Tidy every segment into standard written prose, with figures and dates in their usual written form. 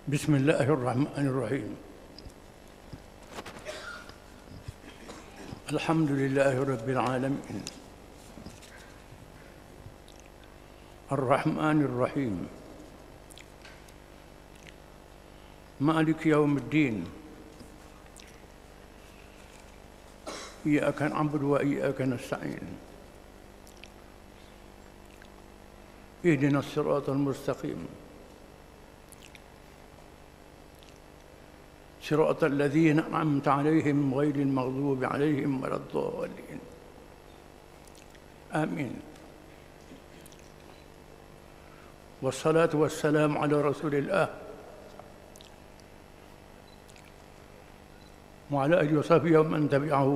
بسم الله الرحمن الرحيم. الحمد لله رب العالمين الرحمن الرحيم مالك يوم الدين إياك نعبد وإياك نستعين اهدنا الصراط المستقيم صراط الذين أنعمت عليهم غير المغضوب عليهم ولا الضالين آمين. والصلاة والسلام على رسول الله وعلى آله وصحبه ومن تبعه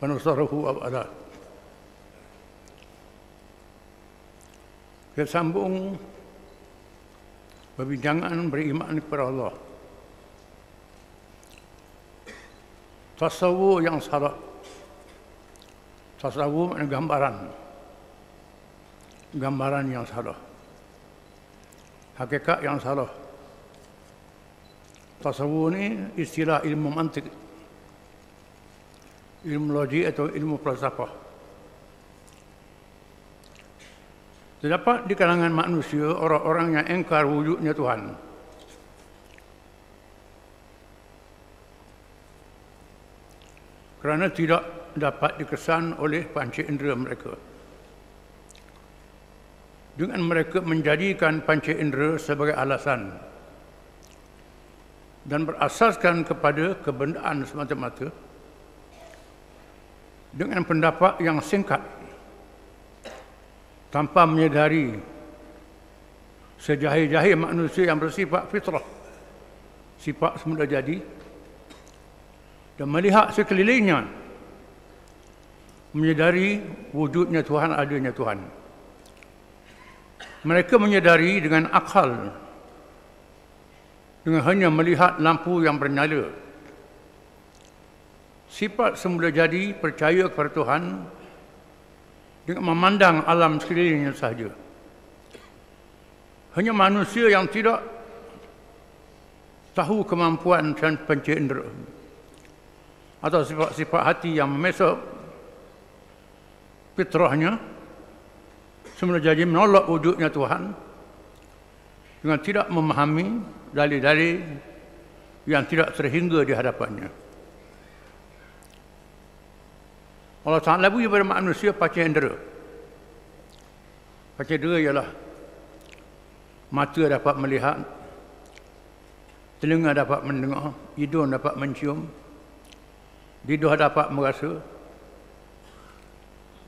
ونصره وأبعده. Kita sambung perbincangan beriman kepada Allah. Tasawuf yang salah. Tasawuf maknanya gambaran yang salah, hakikat yang salah. Tasawuf ni istilah ilmu mantik, ilmu logik atau ilmu falsafah. Terdapat di kalangan manusia orang-orang yang engkar wujudnya Tuhan. Kerana tidak dapat dikesan oleh panca indera mereka. Dengan mereka menjadikan panca indera sebagai alasan dan berasaskan kepada kebendaan semata-mata dengan pendapat yang singkat tanpa menyedari sejahir-jahir manusia yang bersifat fitrah, sifat semula jadi, dan melihat sekelilingnya, menyedari wujudnya Tuhan, adanya Tuhan. Mereka menyedari dengan akal, dengan hanya melihat lampu yang bernyala. Sifat semula jadi percaya kepada Tuhan dengan memandang alam sekelilingnya sahaja. Hanya manusia yang tidak tahu kemampuan dan panca indera atau sifat-sifat hati yang memesok fitrahnya semula jadi menolak wujudnya Tuhan dengan tidak memahami dalil-dalil yang tidak terhingga di hadapannya. Allah Ta'ala beri kepada manusia panca indera. Panca indera ialah mata dapat melihat, telinga dapat mendengar, hidung dapat mencium, lidah dapat merasa,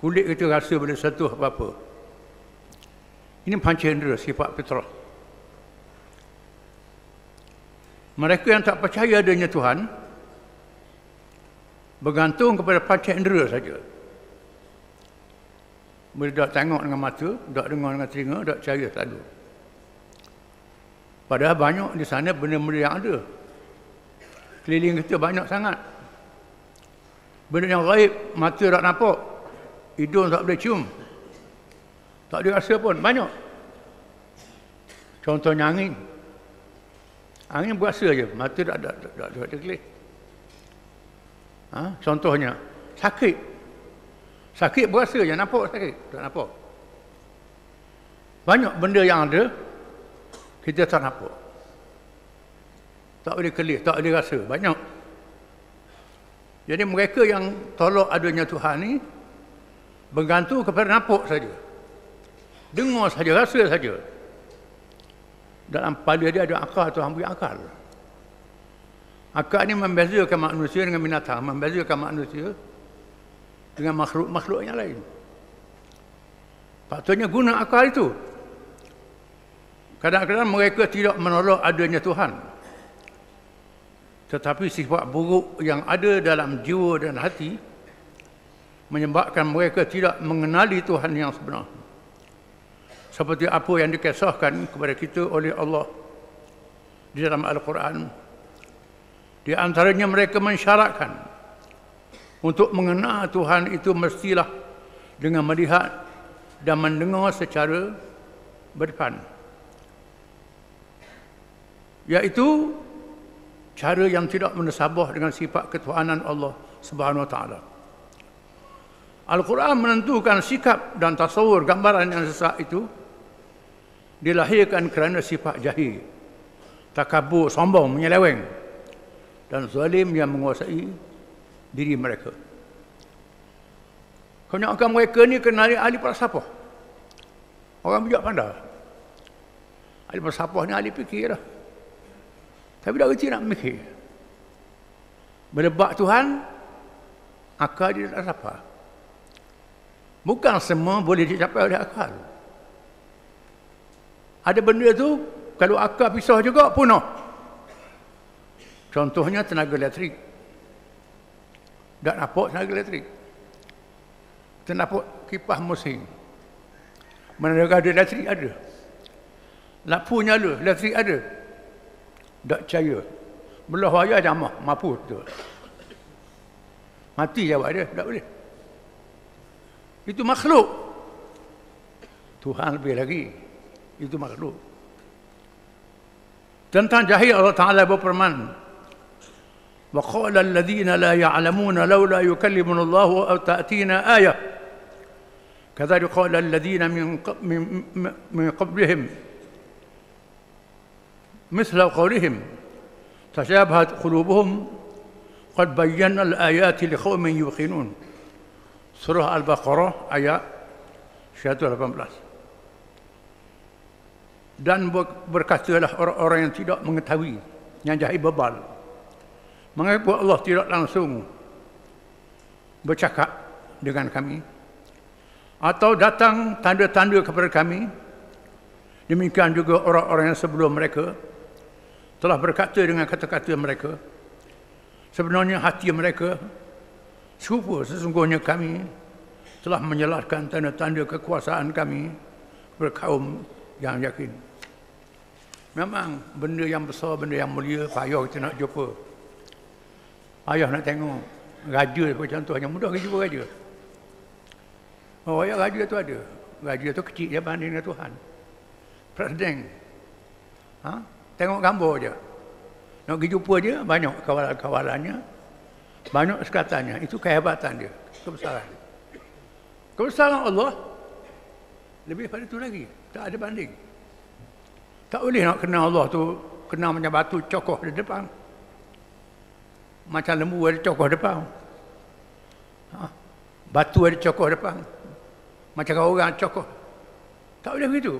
kulit kita rasa boleh sentuh apa-apa. Ini panca indera, sifat fitrah. Mereka yang tak percaya adanya Tuhan bergantung kepada panca indera saja. Boleh tak tengok dengan mata, tak dengar dengan telinga, tak percaya selalu. Padahal banyak di sana benda-benda yang ada. Keliling kita banyak sangat. Benda yang gaib, mata tak nampak, hidung tak boleh cium, tak ada rasa pun, banyak. Contohnya angin. Angin berasa je, mata tak ada kelih. Contohnya sakit. Sakit berasa je, nampak sakit, tak nampak. Banyak benda yang ada, kita tak nampak. Tak boleh kelih, tak boleh rasa, banyak. Jadi mereka yang tolak adanya Tuhan ni bergantung kepada nampak saja, dengar saja, rasa saja. Dalam kepala dia ada akal, Tuhan beri akal. Akal ni membezakan manusia dengan binatang, membezakan manusia dengan makhluk-makhluk yang lain. Patutnya guna akal itu. Kadang-kadang mereka tidak menolak adanya Tuhan, tetapi sifat buruk yang ada dalam jiwa dan hati menyebabkan mereka tidak mengenali Tuhan yang sebenar. Seperti apa yang dikisahkan kepada kita oleh Allah di dalam Al-Quran. Di antaranya mereka mensyaratkan untuk mengenal Tuhan itu mestilah dengan melihat dan mendengar secara berdepan. Iaitu cara yang tidak menasabah dengan sifat ketuhanan Allah Subhanahu wa taala. Al-Quran menentukan sikap dan tasawur gambaran yang sesak itu dilahirkan kerana sifat jahil, takabur, sombong, menyeleweng dan zalim yang menguasai diri mereka. Kebanyakan mereka ni kenali ahli falsafah, orang bijak pandai. Ahli falsafah ni ahli fikir lah, tapi tak kerti nak mikir. Bila bab Tuhan, akal dia tak sampai. Bukan semua boleh dicapai oleh akal. Ada benda tu, kalau akal pisah juga, punah. Contohnya tenaga elektrik. Tak nampak tenaga elektrik. Tak nampak kipas mesin. Mana ada elektrik ada. Lampu nyala, elektrik ada. Tak percaya. Belah wayar jamah, mampu tu. Mati jawab dia, tak boleh. Itu makhluk. Tuhan lebih lagi. Itu makhluk. Tentang jahil Allah Ta'ala berfirman, وَقَالَ الَّذِينَ لَا يَعْلَمُونَ لَوْلَا يُكَلِّمُنَ اللَّهُ أَوْ تَأْتِينَا آيَةٌ كَذَلِكَ قَالَ الَّذِينَ مِنْ قَبْلِهِمْ مثل قولهم تشابهت قلوبهم قد بينا الآيات لقوم يوقنون. Surah Al-Baqarah ayat 118. Dan berkatalah orang-orang yang tidak mengetahui, yang jahil bebal, mengapa Allah tidak langsung bercakap dengan kami atau datang tanda-tanda kepada kami. Demikian juga orang-orang yang sebelum mereka telah berkata dengan kata-kata mereka, sebenarnya hati mereka serupa, sesungguhnya kami telah menjelaskan tanda-tanda kekuasaan kami kepada kaum yang yakin. Memang benda yang besar, benda yang mulia, payah kita nak jumpa. Ayah nak tengok raja pun contohnya, mudah kita jumpa raja. Oh ya, raja tu ada. Raja tu kecil je banding dengan Tuhan. Presiden. Tengok gambar je. Nak pergi jumpa dia, banyak kawalan-kawalannya, banyak sekatannya. Itu kehebatan dia, kebesaran dia. Kebesaran Allah lebih pada itu lagi. Tak ada banding. Tak boleh nak kenal Allah tu, kenal macam batu cokoh di depan. Macam lembu ada cokoh depan. Batu ada cokoh depan. Macam orang cokoh. Tak boleh begitu.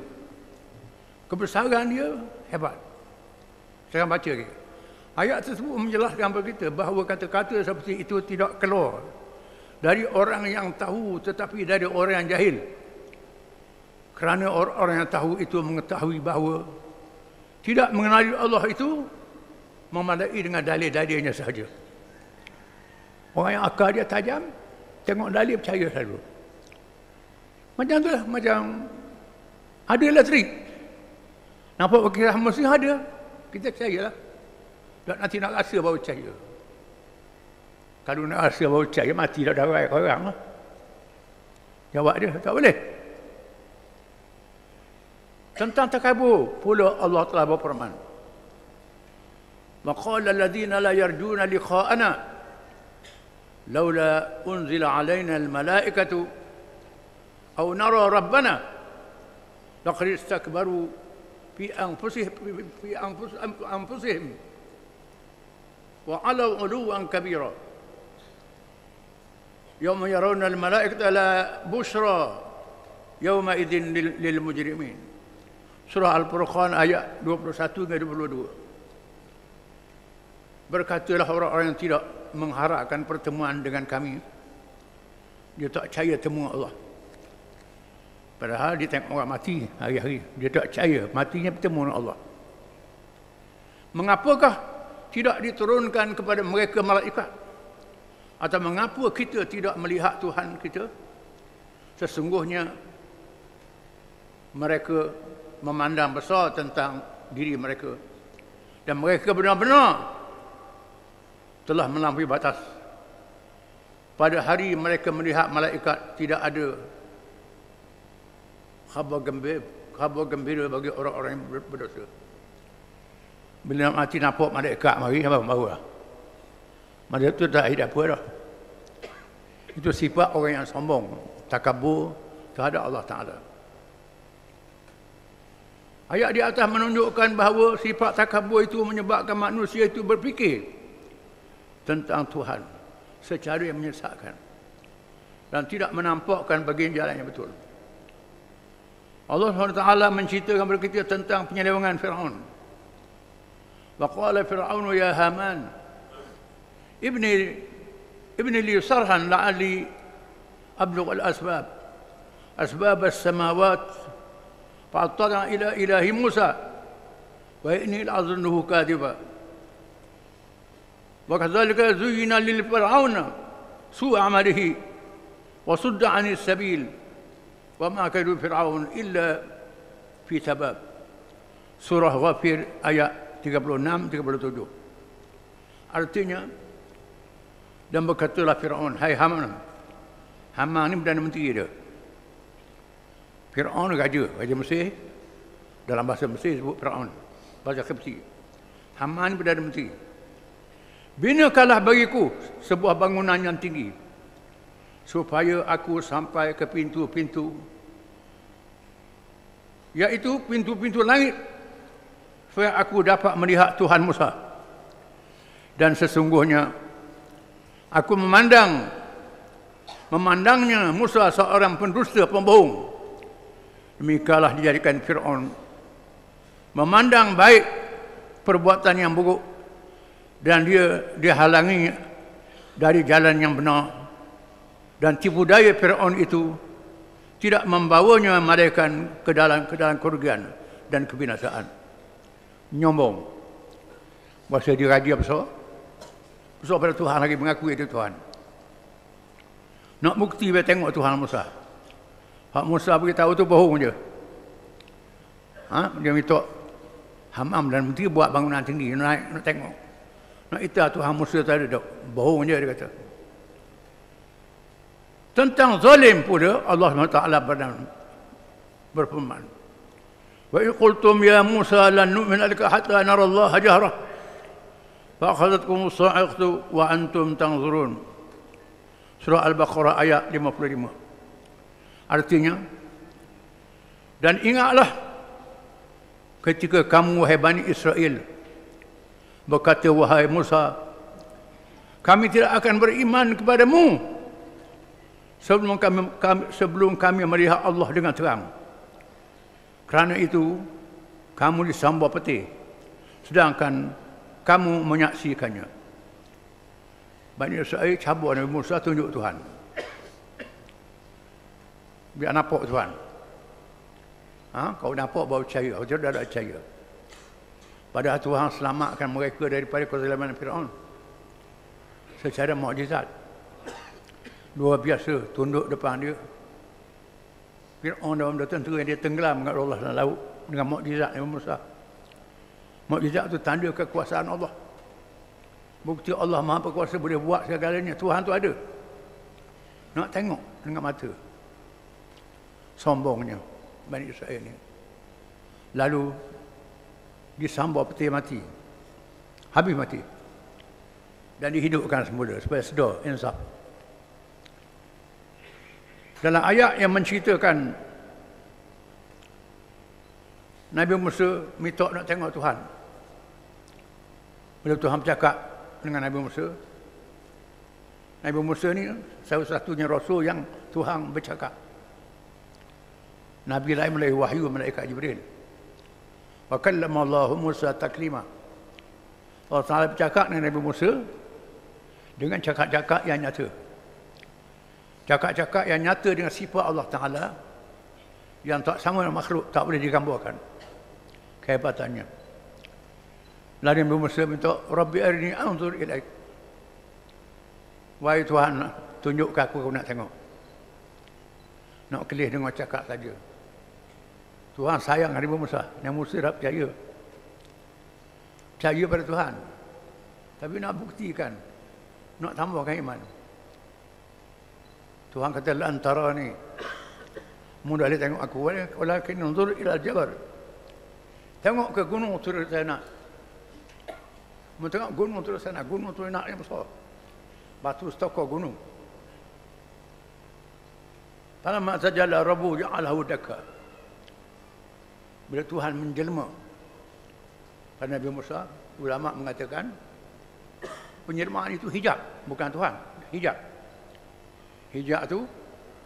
Kebesaran dia hebat. Saya baca lagi. Ayat tersebut menjelaskan kepada kita bahawa kata-kata seperti itu tidak keluar dari orang yang tahu, tetapi dari orang yang jahil. Kerana orang-orang yang tahu itu mengetahui bahawa tidak mengenali Allah itu memadai dengan dalil-dalilnya sahaja. Orang yang akal dia tajam, tengok dalil percaya selalu. Macam tu lah, macam ada elektrik. Nampak perkiraan mesin ada, kita percayalah. Tak nanti nak rasa baru percaya. Kalau nak rasa baru percaya, mati dah darah orang lah. Jawab dia, tak boleh. Tentang takabur pula Allah telah berfirman, وَقَالَ الَّذِينَ لَا يَرْجُونَ لِقَاءَنَا لَوْلَا أُنْزِلَ عَلَيْنَا الْمَلَائِكَةُ أَوْ نَرَى رَبَّنَا لَقَدِ اسْتَكْبَرُوا في أنفسهم وعلوا علوا كبيرا يوم يرون الملائكة لا بشرى يومئذ للمجرمين. Surah Al-Furqan ayat 21 dan 22. Berkatalah orang-orang yang tidak mengharapkan pertemuan dengan kami, dia tak percaya temu Allah. Padahal dia tengok orang mati hari-hari, dia tak percaya matinya bertemu dengan Allah. Mengapakah tidak diturunkan kepada mereka malaikat? Atau mengapa kita tidak melihat Tuhan kita? Sesungguhnya mereka memandang besar tentang diri mereka, dan mereka benar-benar telah melampaui batas. Pada hari mereka melihat malaikat, tidak ada khabar gembira bagi orang-orang yang berdosa. Bila mati nampak malaikat mari, apa barulah. Malaikat tu tak ada apa dah. Itu sifat orang yang sombong, takabur terhadap Allah Ta'ala. Ayat di atas menunjukkan bahawa sifat takabur itu menyebabkan manusia itu berfikir tentang Tuhan secara yang menyesatkan dan tidak menampakkan bagian jalan yang betul. Allah SWT menceritakan kepada kita tentang penyelewengan Fir'aun. Wa qala Fir'aunu ya Haman ibni li sarhan la'ali ablugh al-asbab as-samawat فاطلع إلى إله موسى وإني لأظنه كاذبا وكذلك زين للفرعون سوء عمله وصد عن السبيل وما كيد فرعون إلا في تباب. Surah Ghafir ayat 36-37. Artinya, dan berkatalah Fir'aun, hai Haman. Haman ni Perdana Menteri dia. Fir'aun raja Mesir. Dalam bahasa Mesir sebut Fir'aun, bahasa Qibti. Haman ni Perdana Menteri. Binakanlah bagiku sebuah bangunan yang tinggi, supaya aku sampai ke pintu-pintu, iaitu pintu-pintu langit, supaya aku dapat melihat Tuhan Musa. Dan sesungguhnya aku memandangnya Musa seorang pendusta, pembohong. Demikianlah dijadikan Fir'aun memandang baik perbuatan yang buruk, dan dia dihalangi dari jalan yang benar, dan tipu daya Fir'aun itu tidak membawanya malaikat ke dalam kerugian dan kebinasaan. Nyombong, bahasa dia raja besar pada Tuhan, lagi mengaku itu Tuhan. Nak bukti dia tengok Tuhan Musa. Hak Musa beritahu tu bohong je. Dia minta Hamam dan Menteri buat bangunan tinggi, nak tengok. Nak ita Tuhan Musa tadi dah bohong je, dia kata. Tentang zalim pula Allah SWT berfirman, wa in qultum ya Musa lan nu'mina laka hatta nara Allah jahrah fa akhadhatkum as-sa'iqatu wa antum tanzurun. Surah Al-Baqarah ayat 55. Artinya, dan ingatlah ketika kamu wahai Bani Israel berkata, wahai Musa, kami tidak akan beriman kepadamu sebelum kami melihat Allah dengan terang. Kerana itu kamu disambut peti, sedangkan kamu menyaksikannya. Bani Israel cabut Nabi Musa tunjuk Tuhan, biar nampak Tuhan. Kau nampak baru percaya, kau tidak ada percaya. Padahal Tuhan selamatkan mereka daripada kezaliman Fir'aun secara mukjizat. Luar biasa, tunduk depan dia. Fir'aun dalam tentera yang dia tenggelam dengan Allah dalam laut dengan mukjizat Nabi Musa. Mukjizat itu tanda kekuasaan Allah. Bukti Allah Maha Berkuasa, boleh buat segalanya. Tuhan tu ada. Nak tengok dengan mata. Sombongnya Bani Israel ni. Lalu disambut peti mati, habis mati, dan dihidupkan semula supaya sedar insaf. Dalam ayat yang menceritakan Nabi Musa minta nak tengok Tuhan, bila Tuhan bercakap dengan Nabi Musa, Nabi Musa ni salah satunya Rasul yang Tuhan bercakap. Nabi lain melalui wahyu malaikat Jibril. Wa kallama Allah Musa taklima. Allah Ta'ala bercakap dengan Nabi Musa dengan cakap-cakap yang nyata. Cakap-cakap yang nyata dengan sifat Allah Ta'ala yang tak sama dengan makhluk, tak boleh digambarkan kehebatannya. Lalu Nabi Musa minta, Rabbi arini anzur ilaik. Wahai Tuhan, tunjukkan aku nak tengok. Nak kelih dengan cakap saja. Tuhan sayang Nabi Musa. Nabi Musa dah percaya. Percaya pada Tuhan. Tapi nak buktikan, nak tambahkan iman. Tuhan kata, antara ni mudah boleh tengok aku, walakin unzur ila al-jabal. Tengok ke gunung, turut saya nak. Mu tengok gunung tu sana, gunung tu nak yang besar. Batu setokor gunung. Falamma tajalla rabbu ja'alahu dakka. Bila Tuhan menjelma pada Nabi Musa, ulama mengatakan penjelmaan itu hijab, bukan Tuhan, hijab. Hijab tu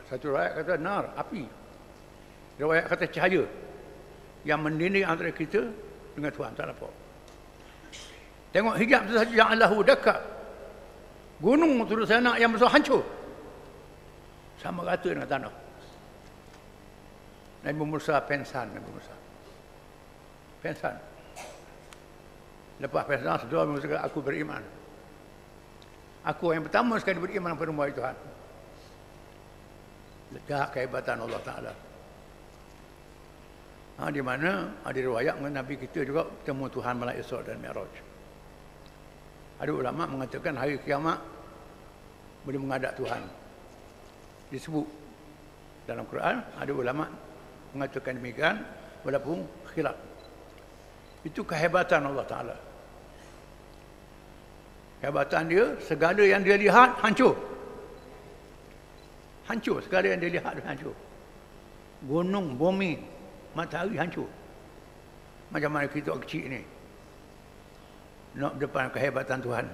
satu riwayat kata nar, api. Riwayat kata cahaya yang mendinding antara kita dengan Tuhan, tak apa. Tengok hijab tu saja, ja'alahu dakka. Gunung tu sana yang besar hancur. Sama rata dengan tanah. Nabi Musa pensan, Nabi Musa. Pensan. Lepas pensan, sedua Nabi Musa kata, aku beriman. Aku yang pertama sekali beriman pada Muhammad Tuhan. Letak kehebatan Allah Ta'ala. Di mana ada riwayat mengenai Nabi kita juga bertemu Tuhan malam Isra' dan Mi'raj. Ada ulama mengatakan hari kiamat boleh menghadap Tuhan. Disebut dalam Quran, ada ulama mengatakan demikian walaupun khilaf. Itu kehebatan Allah Ta'ala. Kehebatan dia, segala yang dia lihat hancur. Hancur, segala yang dia lihat hancur. Gunung, bumi, matahari hancur. Macam mana kita kecil ni nak depan kehebatan Tuhan.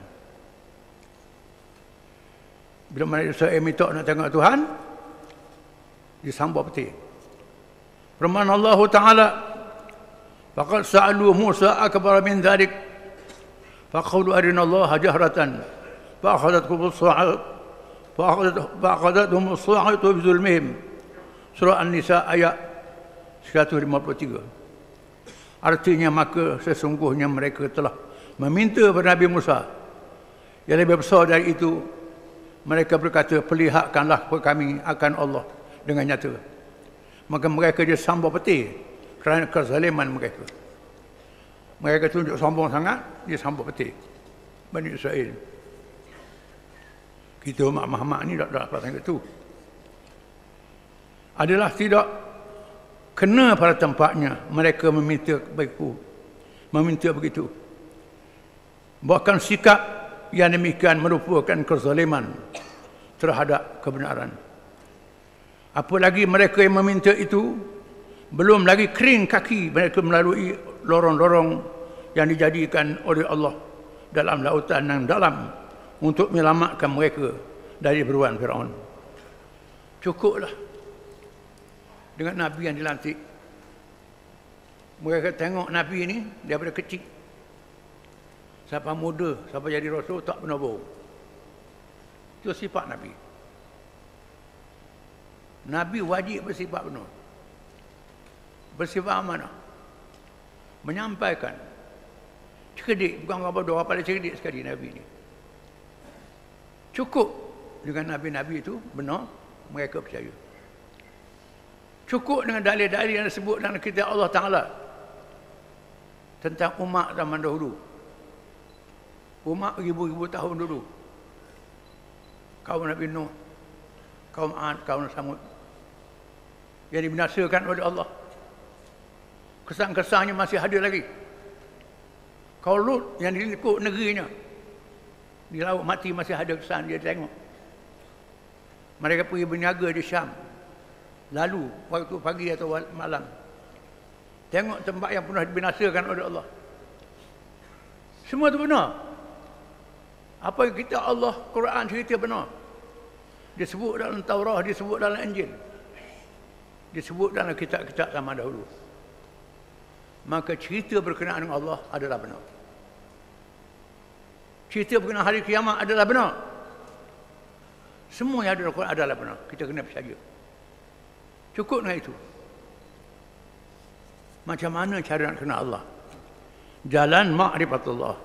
Bila mana Israel minta nak tengok Tuhan, disambut peti. Firman Allah Ta'ala, faqad sa'alu Musa akbar min dhalik faqalu arina Allah jahratan fa'akhadathum as-sa'atu bizulmihim. Surah An-Nisa ayat 153. Artinya maka sesungguhnya mereka telah meminta kepada Nabi Musa yang lebih besar dari itu. Mereka berkata, perlihatkanlah kepada kami akan Allah dengan nyata. Maka mereka dia sambung peti kerana kezaliman mereka. Mereka tunjuk sombong sangat, dia sambung peti. Bani Israel. Kita umat Muhammad ni tak dapat sangat itu. Adalah tidak kena pada tempatnya mereka meminta begitu. Bahkan sikap yang demikian merupakan kezaliman terhadap kebenaran. Apalagi mereka yang meminta itu belum lagi kering kaki mereka melalui lorong-lorong yang dijadikan oleh Allah dalam lautan yang dalam untuk menyelamatkan mereka dari beruan Firaun. Cukuplah dengan Nabi yang dilantik. Mereka tengok Nabi ini daripada kecil. Siapa muda, siapa jadi rasul, tak pernah bohong. Itu sifat Nabi. Nabi wajib bersifat benar. Bersifat amanah. Menyampaikan. Cerdik, bukan apa doa pada cerdik sekali Nabi ini. Cukup dengan Nabi-Nabi itu benar, mereka percaya. Cukup dengan dalil-dalil yang disebut dalam kitab Allah Ta'ala tentang umat zaman dahulu. Umat ribu-ribu tahun dulu. Kaum Nabi Nuh, kaum Ad, kaum Samud yang dibinasakan oleh Allah. Kesan-kesannya masih ada lagi. Kaum Lut yang dilingkup negerinya di laut mati masih ada kesan dia tengok. Mereka pergi berniaga di Syam. Lalu waktu pagi atau malam. Tengok tempat yang pernah dibinasakan oleh Allah. Semua itu benar. Apa yang kita Allah Quran cerita benar. Disebut dalam Taurah, disebut dalam Injil. Disebut dalam kitab-kitab zaman dahulu. Maka cerita berkenaan dengan Allah adalah benar. Cerita berkenaan hari kiamat adalah benar. Semua yang ada dalam Quran adalah benar. Kita kena percaya. Cukup dengan itu. Macam mana cara nak kenal Allah? Jalan ma'rifatullah.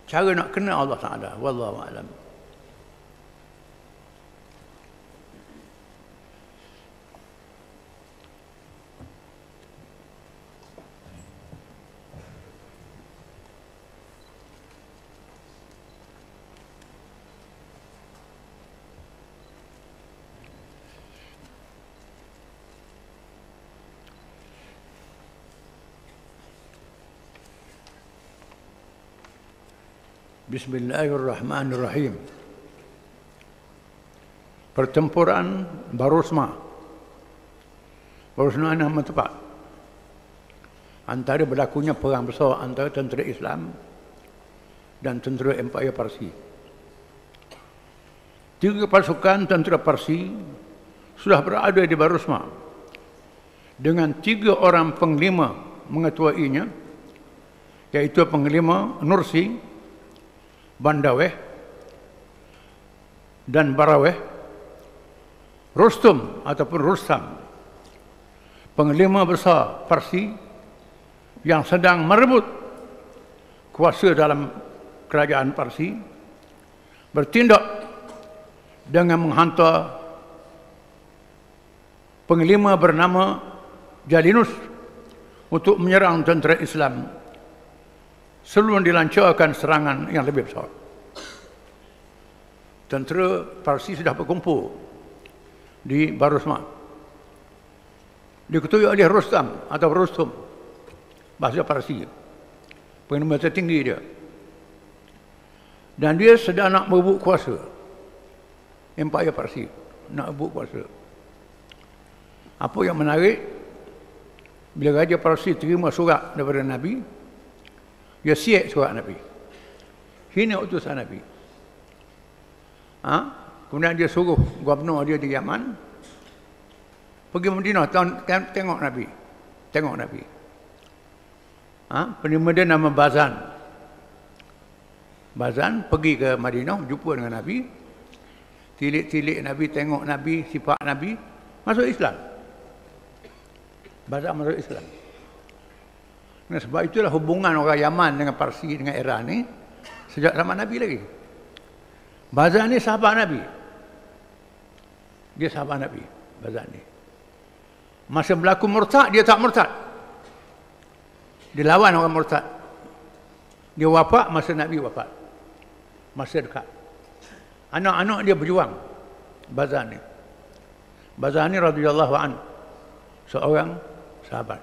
Cara nak kenal Allah Ta'ala. Wallahu a'lam. Bismillahirrahmanirrahim. Pertempuran Barusma. Barusma nama tepat. Antara berlakunya perang besar antara tentera Islam dan tentera Empayar Parsi. 3 pasukan tentera Parsi sudah berada di Barusma dengan 3 orang penglima mengetuainya, iaitu penglima Nursi, Bandaweh dan Baraweh, Rustum ataupun Rustam, penglima besar Parsi yang sedang merebut kuasa dalam kerajaan Parsi, bertindak dengan menghantar penglima bernama Jalinus untuk menyerang tentera Islam sebelum dilancarkan serangan yang lebih besar. Tentera Parsi sudah berkumpul di Barusma, diketuai oleh Rustam atau Rustum, bahasa Parsi, penglima tertinggi dia, dan dia sedang nak merebut kuasa Empayar Parsi, nak merebut kuasa. Apa yang menarik, bila Raja Parsi terima surat daripada Nabi, dia siap surat Nabi, hina utusan Nabi. Kemudian dia suruh gubernur dia di Yaman pergi Madinah tengok Nabi. Penerima dia nama Bazan. Bazan pergi ke Madinah, jumpa dengan Nabi, tilik-tilik Nabi, tengok Nabi, sifat Nabi, masuk Islam. Bazan masuk Islam. Nah, sebab itulah hubungan orang Yaman dengan Parsi dengan Iran ni sejak zaman Nabi lagi. Bazan ni sahabat Nabi. Dia sahabat Nabi, Bazan ni. Masa berlaku murtad, dia tak murtad. Dia lawan orang murtad. Dia wafat masa Nabi wafat. Masa dekat. Anak-anak dia berjuang. Bazan ni. Bazan ni radhiyallahu anhu, seorang sahabat.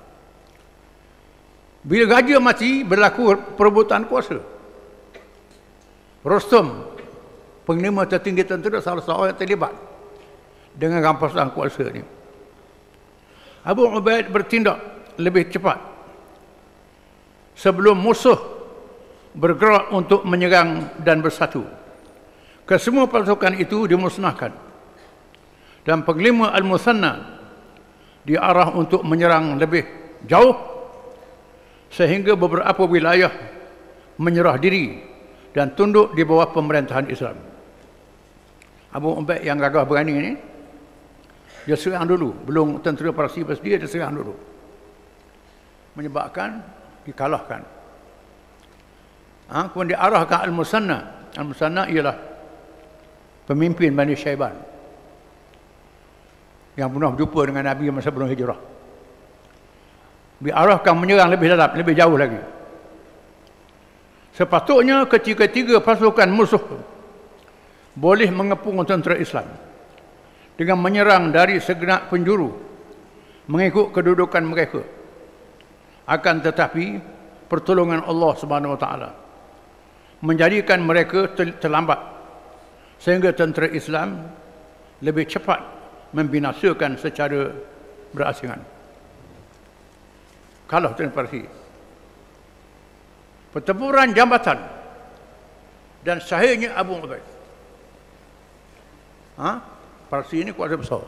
Bila raja mati, berlaku perebutan kuasa. Rustum, penglima tertinggi tentera, salah seorang yang terlibat dengan rampasan kuasa ni. Abu Ubaid bertindak lebih cepat sebelum musuh bergerak untuk menyerang dan bersatu. Kesemua pasukan itu dimusnahkan dan penglima Al-Musanna diarah untuk menyerang lebih jauh, sehingga beberapa wilayah menyerah diri dan tunduk di bawah pemerintahan Islam. Abu Ubaid yang gagah berani ini, dia serang dulu, belum tentera Parsi bersedia, dia serang dulu, menyebabkan dikalahkan. Kemudian diarahkan Al-Musanna. Al-Musanna ialah pemimpin Bani Syaiban yang pernah berjumpa dengan Nabi masa belum hijrah. Diarahkan menyerang lebih dalam, lebih jauh lagi. Sepatutnya ketiga-tiga pasukan musuh boleh mengepung tentera Islam dengan menyerang dari segenap penjuru mengikut kedudukan mereka. Akan tetapi pertolongan Allah Subhanahu Wa Taala menjadikan mereka terlambat, sehingga tentera Islam lebih cepat membinasakan secara berasingan. Kalah tentera Parsi. Pertempuran Jambatan dan syahidnya Abu Ubaid. Parsi ini kuasa besar.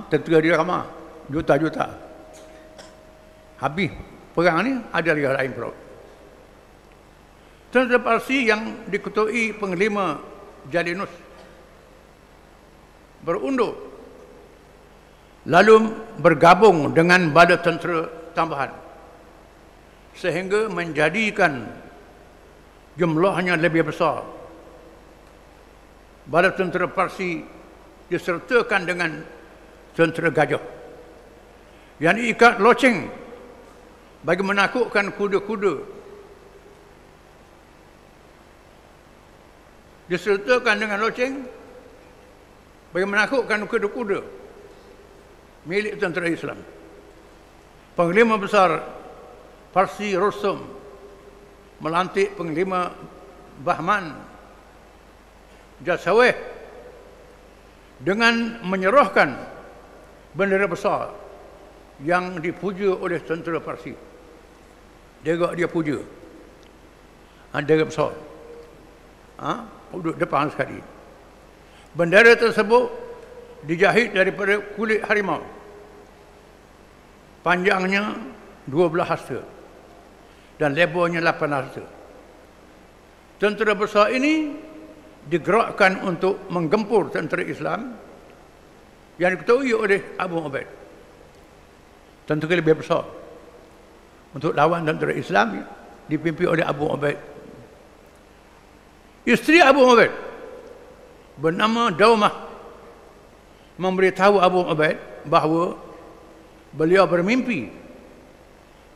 Tentera dia ramai, juta-juta. Habis perang ni ada lagi lain pula. Tentera Parsi yang diketuai penglima Jalinus berundur, lalu bergabung dengan bala tentera tambahan, sehingga menjadikan jumlahnya lebih besar. Bala tentera Parsi disertakan dengan tentera Gajah yang diikat loceng bagi menakutkan kuda-kuda. Disertakan dengan loceng bagi menakutkan kuda-kuda milik tentera Islam. Panglima besar Parsi Rustum melantik Panglima Bahman Jasaweh dengan menyerahkan bendera besar yang dipuja oleh tentera Parsi. Dia puja. Bendera besar. Duduk depan sekali. Bendera tersebut dijahit daripada kulit harimau. Panjangnya 12 hasta dan lebarnya 8 hasta. Tentera besar ini digerakkan untuk menggempur tentera Islam yang diketuai oleh Abu Ubaid. Tentera lebih besar untuk lawan tentera Islam dipimpin oleh Abu Ubaid. Isteri Abu Ubaid bernama Daumah memberitahu Abu Ubaid bahawa beliau bermimpi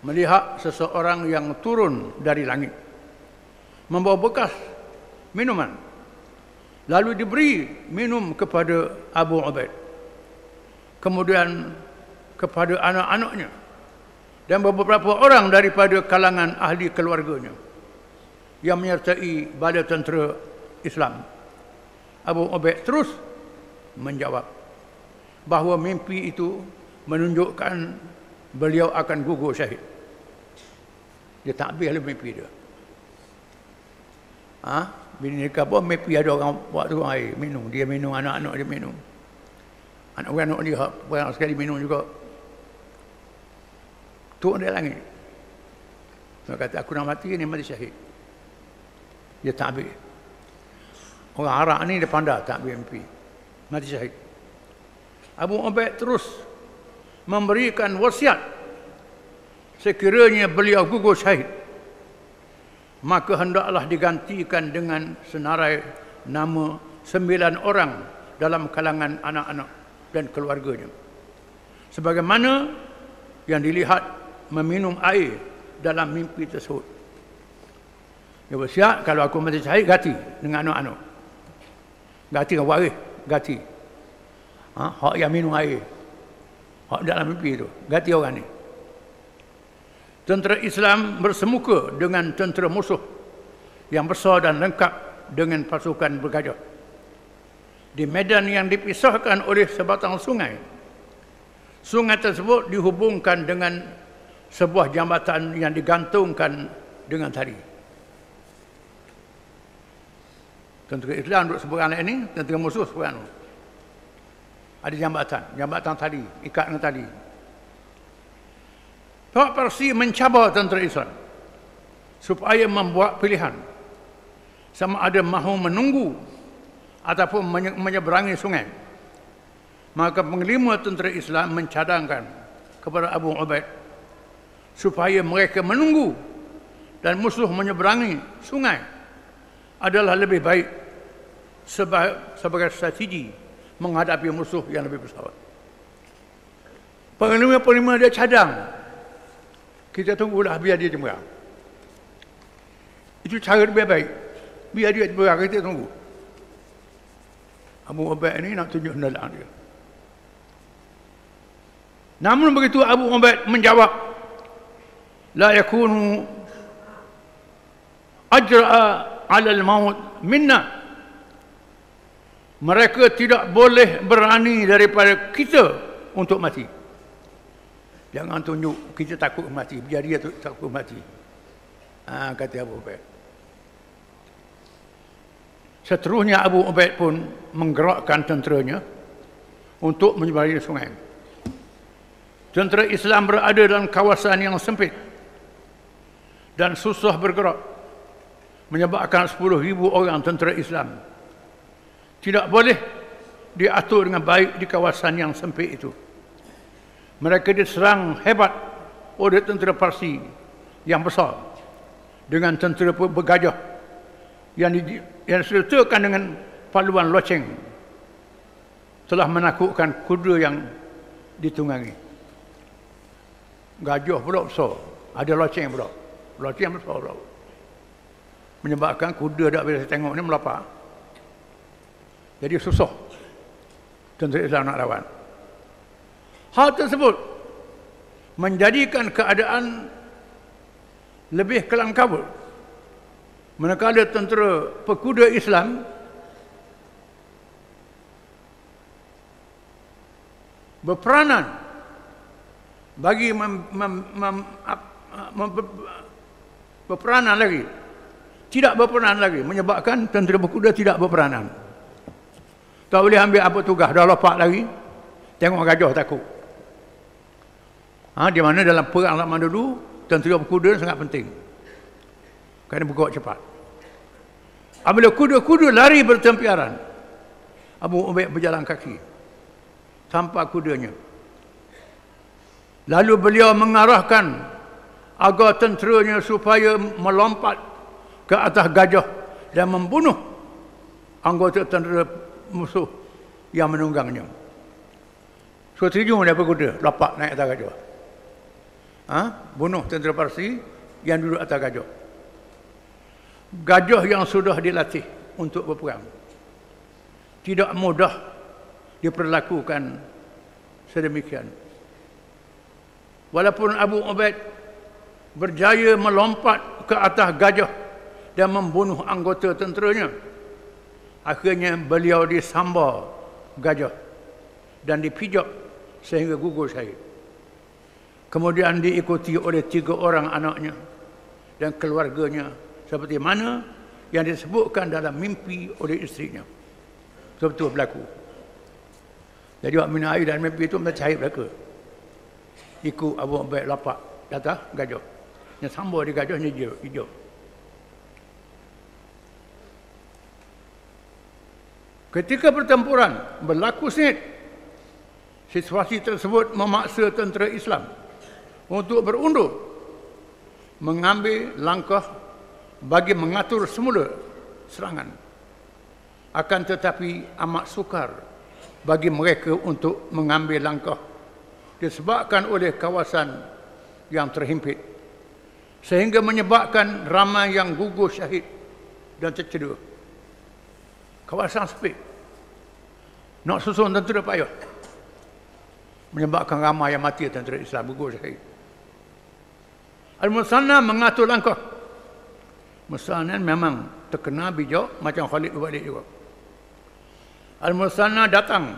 melihat seseorang yang turun dari langit membawa bekas minuman, lalu diberi minum kepada Abu Ubaid, kemudian kepada anak-anaknya dan beberapa orang daripada kalangan ahli keluarganya yang menyertai bala tentera Islam. Abu Ubaid terus menjawab bahawa mimpi itu menunjukkan beliau akan gugur syahid. Dia tak habis mimpi dia. Bini nikah pun mimpi ada orang buat tu air minum. Dia minum, anak-anak dia minum. Anak-anak dia banyak sekali minum juga. Turun dari langit. Dia kata, aku nak mati ni, mati syahid. Dia tak habis. Orang Arab ni dia pandai tak habis mimpi. Mati syahid. Abu Ubaid terus memberikan wasiat, sekiranya beliau gugur syahid, maka hendaklah digantikan dengan senarai nama 9 orang dalam kalangan anak-anak dan keluarganya, sebagaimana yang dilihat meminum air dalam mimpi tersebut. Dia bersiap, kalau aku mati syahid, ganti dengan anak-anak, ganti dengan waris, ganti hak yang minum air, hak dalam mimpi itu, ganti orang ni. Tentera Islam bersemuka dengan tentera musuh yang besar dan lengkap dengan pasukan bergajah di medan yang dipisahkan oleh sebatang sungai. Sungai tersebut dihubungkan dengan sebuah jambatan yang digantungkan dengan tali. Tentera Islam duduk seberang ini, tentera musuh seberang. Ada jambatan tali, ikat dengan tali. Pihak Parsi mencabar tentera Islam supaya membuat pilihan sama ada mahu menunggu ataupun menyeberangi sungai. Maka panglima tentera Islam mencadangkan kepada Abu Ubaid supaya mereka menunggu dan musuh menyeberangi sungai adalah lebih baik sebagai strategi menghadapi musuh yang lebih besar. Panglima dia cadang, kita tunggulah biar dia jemerang. Itu cara lebih baik. Biar dia jemerang, kita tunggu. Abu Ubaid ini nak tunjuk hendak dia. Namun begitu Abu Ubaid menjawab, la yakunu ajra'a 'ala al-maut minna. Mereka tidak boleh berani daripada kita untuk mati. Jangan tunjuk kita takut mati, biar dia takut mati. Kata Abu Ubaid. Seterusnya Abu Ubaid pun menggerakkan tenteranya untuk menyeberangi sungai. Tentera Islam berada dalam kawasan yang sempit dan susah bergerak, menyebabkan 10,000 orang tentera Islam tidak boleh diatur dengan baik di kawasan yang sempit itu. Mereka diserang hebat oleh tentera Parsi yang besar dengan tentera bergajah yang disertakan dengan paluan loceng, telah menakutkan kuda yang ditunggangi. Gajah pula besar, ada loceng pula, loceng besar pula, menyebabkan kuda tak boleh tengok ni melapar. Jadi susah tentera Islam nak lawan. Hal tersebut menjadikan keadaan lebih kelam kabut Manakala tentera pekuda Islam berperanan bagi berperanan lagi, tidak berperanan lagi, menyebabkan tentera berkuda tidak berperanan. Tak boleh ambil apa tugas, dah lompat lagi, tengok gajah takut. Di mana dalam perang zaman dulu, tentera berkuda sangat penting, kerana bergerak cepat. Apabila kuda-kuda lari bertempiaran, Abu Ubaid berjalan kaki tanpa kudanya. Lalu beliau mengarahkan agar tenteranya supaya melompat ke atas gajah dan membunuh anggota tentera musuh yang menunggangnya. So terjun daripada kuda, lompat naik atas gajah. Bunuh tentera Parsi yang duduk atas gajah. Gajah yang sudah dilatih untuk berperang tidak mudah diperlakukan sedemikian. Walaupun Abu Ubaid berjaya melompat ke atas gajah dan membunuh anggota tenteranya, akhirnya beliau disambar gajah dan dipijak sehingga gugur syahid. Kemudian diikuti oleh 3 orang anaknya dan keluarganya, seperti mana yang disebutkan dalam mimpi oleh isterinya. Betul-betul berlaku. Jadi waktu minum air dan mimpi itu mereka syahid mereka. Ikut Abu Ubaid lompat di atas gajah. Yang sambar di gajahnya hijau. Ketika pertempuran berlaku sengit, situasi tersebut memaksa tentera Islam untuk berundur, mengambil langkah bagi mengatur semula serangan. Akan tetapi amat sukar bagi mereka untuk mengambil langkah disebabkan oleh kawasan yang terhimpit, sehingga menyebabkan ramai yang gugur syahid dan tercedera. Kawasan sempit, nak susun tentera payah, menyebabkan ramai yang mati tentera Islam, gugur syahid. Al-Musanna mengatur langkah. Musanna memang terkena bijak macam Khalid bin Walid juga. Al-Musanna datang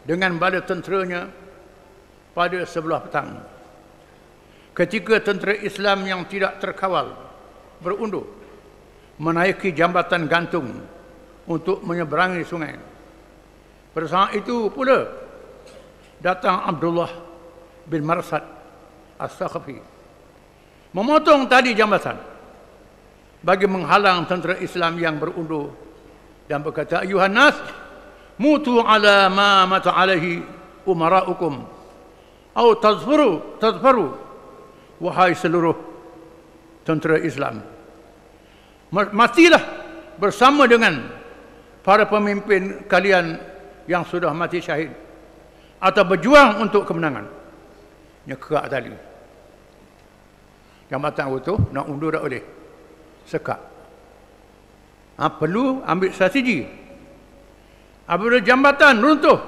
dengan bala tenteranya pada sebelah petang. Ketika tentera Islam yang tidak terkawal berundur menaiki jambatan gantung untuk menyeberangi sungai. Pada saat itu pula datang Abdullah bin Marsad As-Saqafi, memotong tali jambatan bagi menghalang tentera Islam yang berundur dan berkata, ayuhan nas, mutu ala ma mata alaihi umara'ukum atau tazfaru, wahai seluruh tentera Islam, matilah bersama dengan para pemimpin kalian yang sudah mati syahid, atau berjuang untuk kemenangan. Nyekak tali jambatan utuh, nak undur tak boleh, sekat. Perlu ambil strategi. Apabila jambatan runtuh,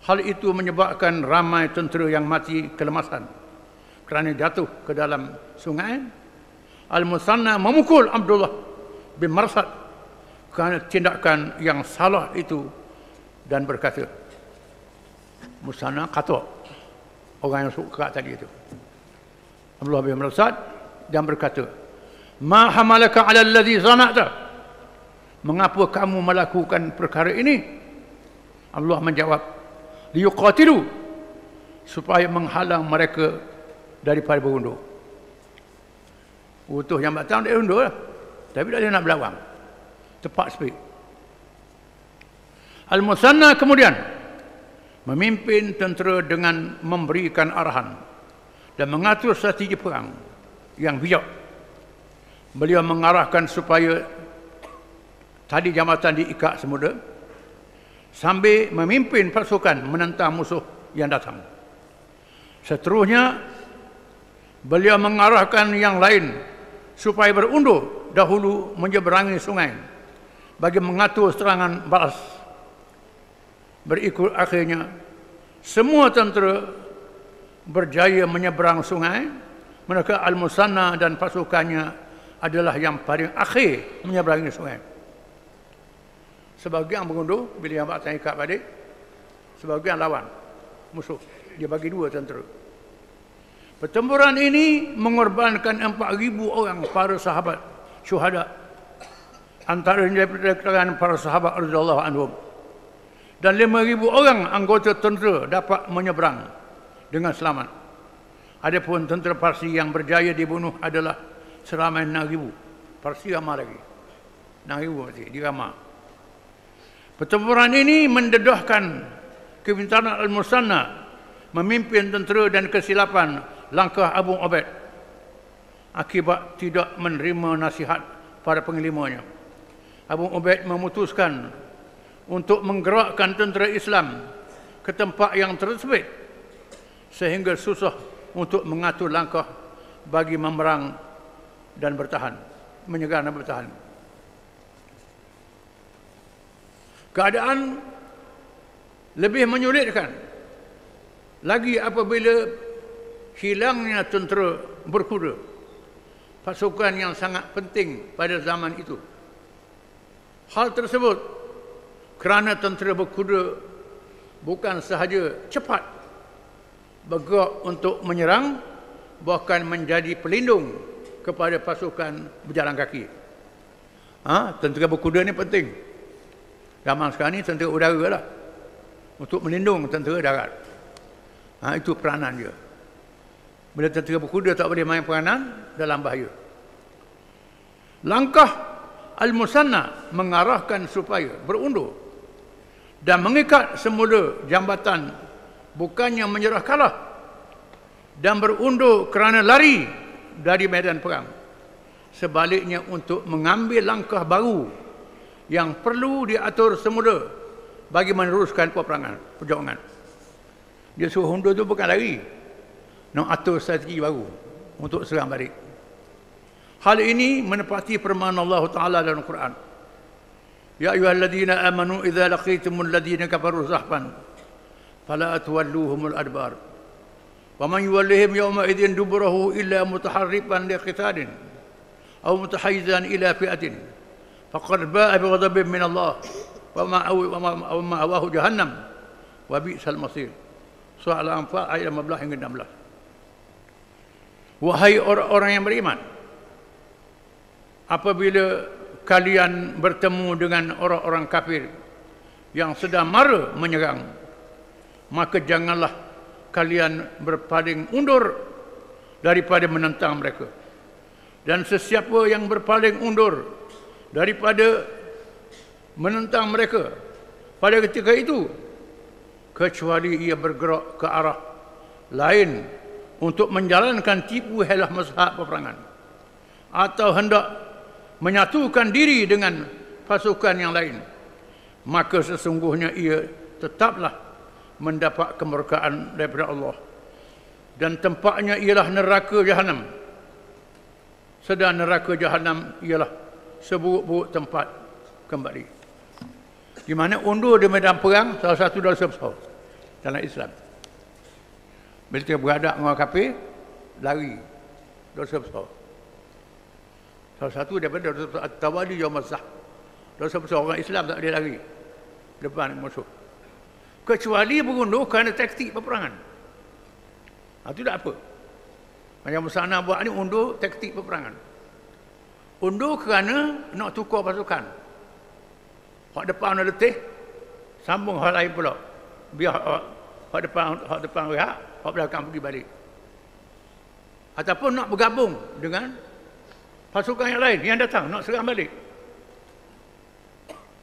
hal itu menyebabkan ramai tentera yang mati kelemasan kerana jatuh ke dalam sungai. Al-Musanna memukul Abdullah bin Marsad kerana tindakan yang salah itu dan berkata, Musanna kata orang yang suka tadi itu, Abdullah bin Marsad, dan berkata, ma hamalaka ala alladhi zana'ta, mengapa kamu melakukan perkara ini? Allah menjawab, liyuqatilu, supaya menghalang mereka daripada berundur. Utuh yang batang dia undur lah, tapi tak dia nak berlawan, tepat speed. Al-Musanna kemudian memimpin tentera dengan memberikan arahan dan mengatur strategi perang yang bijak. Beliau mengarahkan supaya tali jambatan diikat semula sambil memimpin pasukan menentang musuh yang datang. Seterusnya, beliau mengarahkan yang lain supaya berundur dahulu menyeberangi sungai bagi mengatur serangan balas. Berikut akhirnya, semua tentera berjaya menyeberang sungai, manakala Al-Musanna dan pasukannya adalah yang paling akhir menyeberangi sungai. Sebahagian berundur bila yang bangsa ikat balik, sebahagian lawan musuh. Dia bagi dua tentera. Pertempuran ini mengorbankan 4,000 orang para sahabat syuhada, antaranya daripada kalangan para sahabat radhiyallahu anhum, dan 5,000 orang anggota tentera dapat menyeberang dengan selamat. Adapun tentera Parsi yang berjaya dibunuh adalah seramai 6,000. Parsi ramai lagi, 6,000 masih diramai. Pertempuran ini mendedahkan kepintaran Al-Musanna memimpin tentera dan kesilapan langkah Abu Ubaid akibat tidak menerima nasihat para penglimanya. Abu Ubaid memutuskan untuk menggerakkan tentera Islam ke tempat yang tersebut sehingga susah untuk mengatur langkah bagi memerang dan bertahan, menyerang dan bertahan. Keadaan lebih menyulitkan lagi apabila hilangnya tentera berkuda, pasukan yang sangat penting pada zaman itu. Hal tersebut kerana tentera berkuda bukan sahaja cepat bergerak untuk menyerang, bahkan menjadi pelindung kepada pasukan berjalan kaki. Tentera berkuda ni penting. Zaman sekarang ni tentera udara lah, untuk melindung tentera darat. Itu peranan dia. Bila tentera berkuda tak boleh main peranan, dalam bahaya. Langkah Al-Musanna mengarahkan supaya berundur dan mengikat semula jambatan, bukannya menyerah kalah, dan berundur kerana lari dari medan perang. Sebaliknya untuk mengambil langkah baru yang perlu diatur semula bagi meneruskan perjuangan. Dia suruh undur tu bukan lari, nak atur strategi baru untuk serang balik. Hal ini menepati firman Allah Ta'ala dalam Quran. Ya ayyuhalladzina amanu idza laqitumul ladzina kafaru zahfan fala tuwalluhumul adbar wa man yuwallihim yawma idzin duburahu illa mutaharrifan liqitalin aw mutahayyizan ila fi'atin faqad ba'a bighadabin min Allah wa ma'awahu jahannam wa bi'sal masir. Surah Al-Anfal ayat 15 hingga 16. Wahai orang-orang yang beriman, apabila kalian bertemu dengan orang-orang kafir yang sedang mara menyerang, maka janganlah kalian berpaling undur daripada menentang mereka. Dan sesiapa yang berpaling undur daripada menentang mereka pada ketika itu, kecuali ia bergerak ke arah lain untuk menjalankan tipu helah mazhab peperangan, atau hendak menyatukan diri dengan pasukan yang lain, maka sesungguhnya ia tetaplah mendapat kemurkaan daripada Allah, dan tempatnya ialah neraka Jahannam. Sedang neraka Jahannam ialah seburuk-buruk tempat kembali. Di mana undur di medan perang salah satu dosa besar dalam Islam. Bila kita berhadap dengan orang kafir, lari, dosa besar. Salah satu daripada dosa besar at-tawali yaumaz zah. Dosa besar orang Islam tak boleh lari depan musuh, kecuali berundur kerana taktik peperangan. Itu tak apa. Macam Musanna buat ni, undur taktik peperangan. Undur kerana nak tukar pasukan. Hak depan nak letih, sambung hak lain pula. Biar hak depan rehat, hak belakang pergi balik. Ataupun nak bergabung dengan pasukan yang lain yang datang nak serang balik.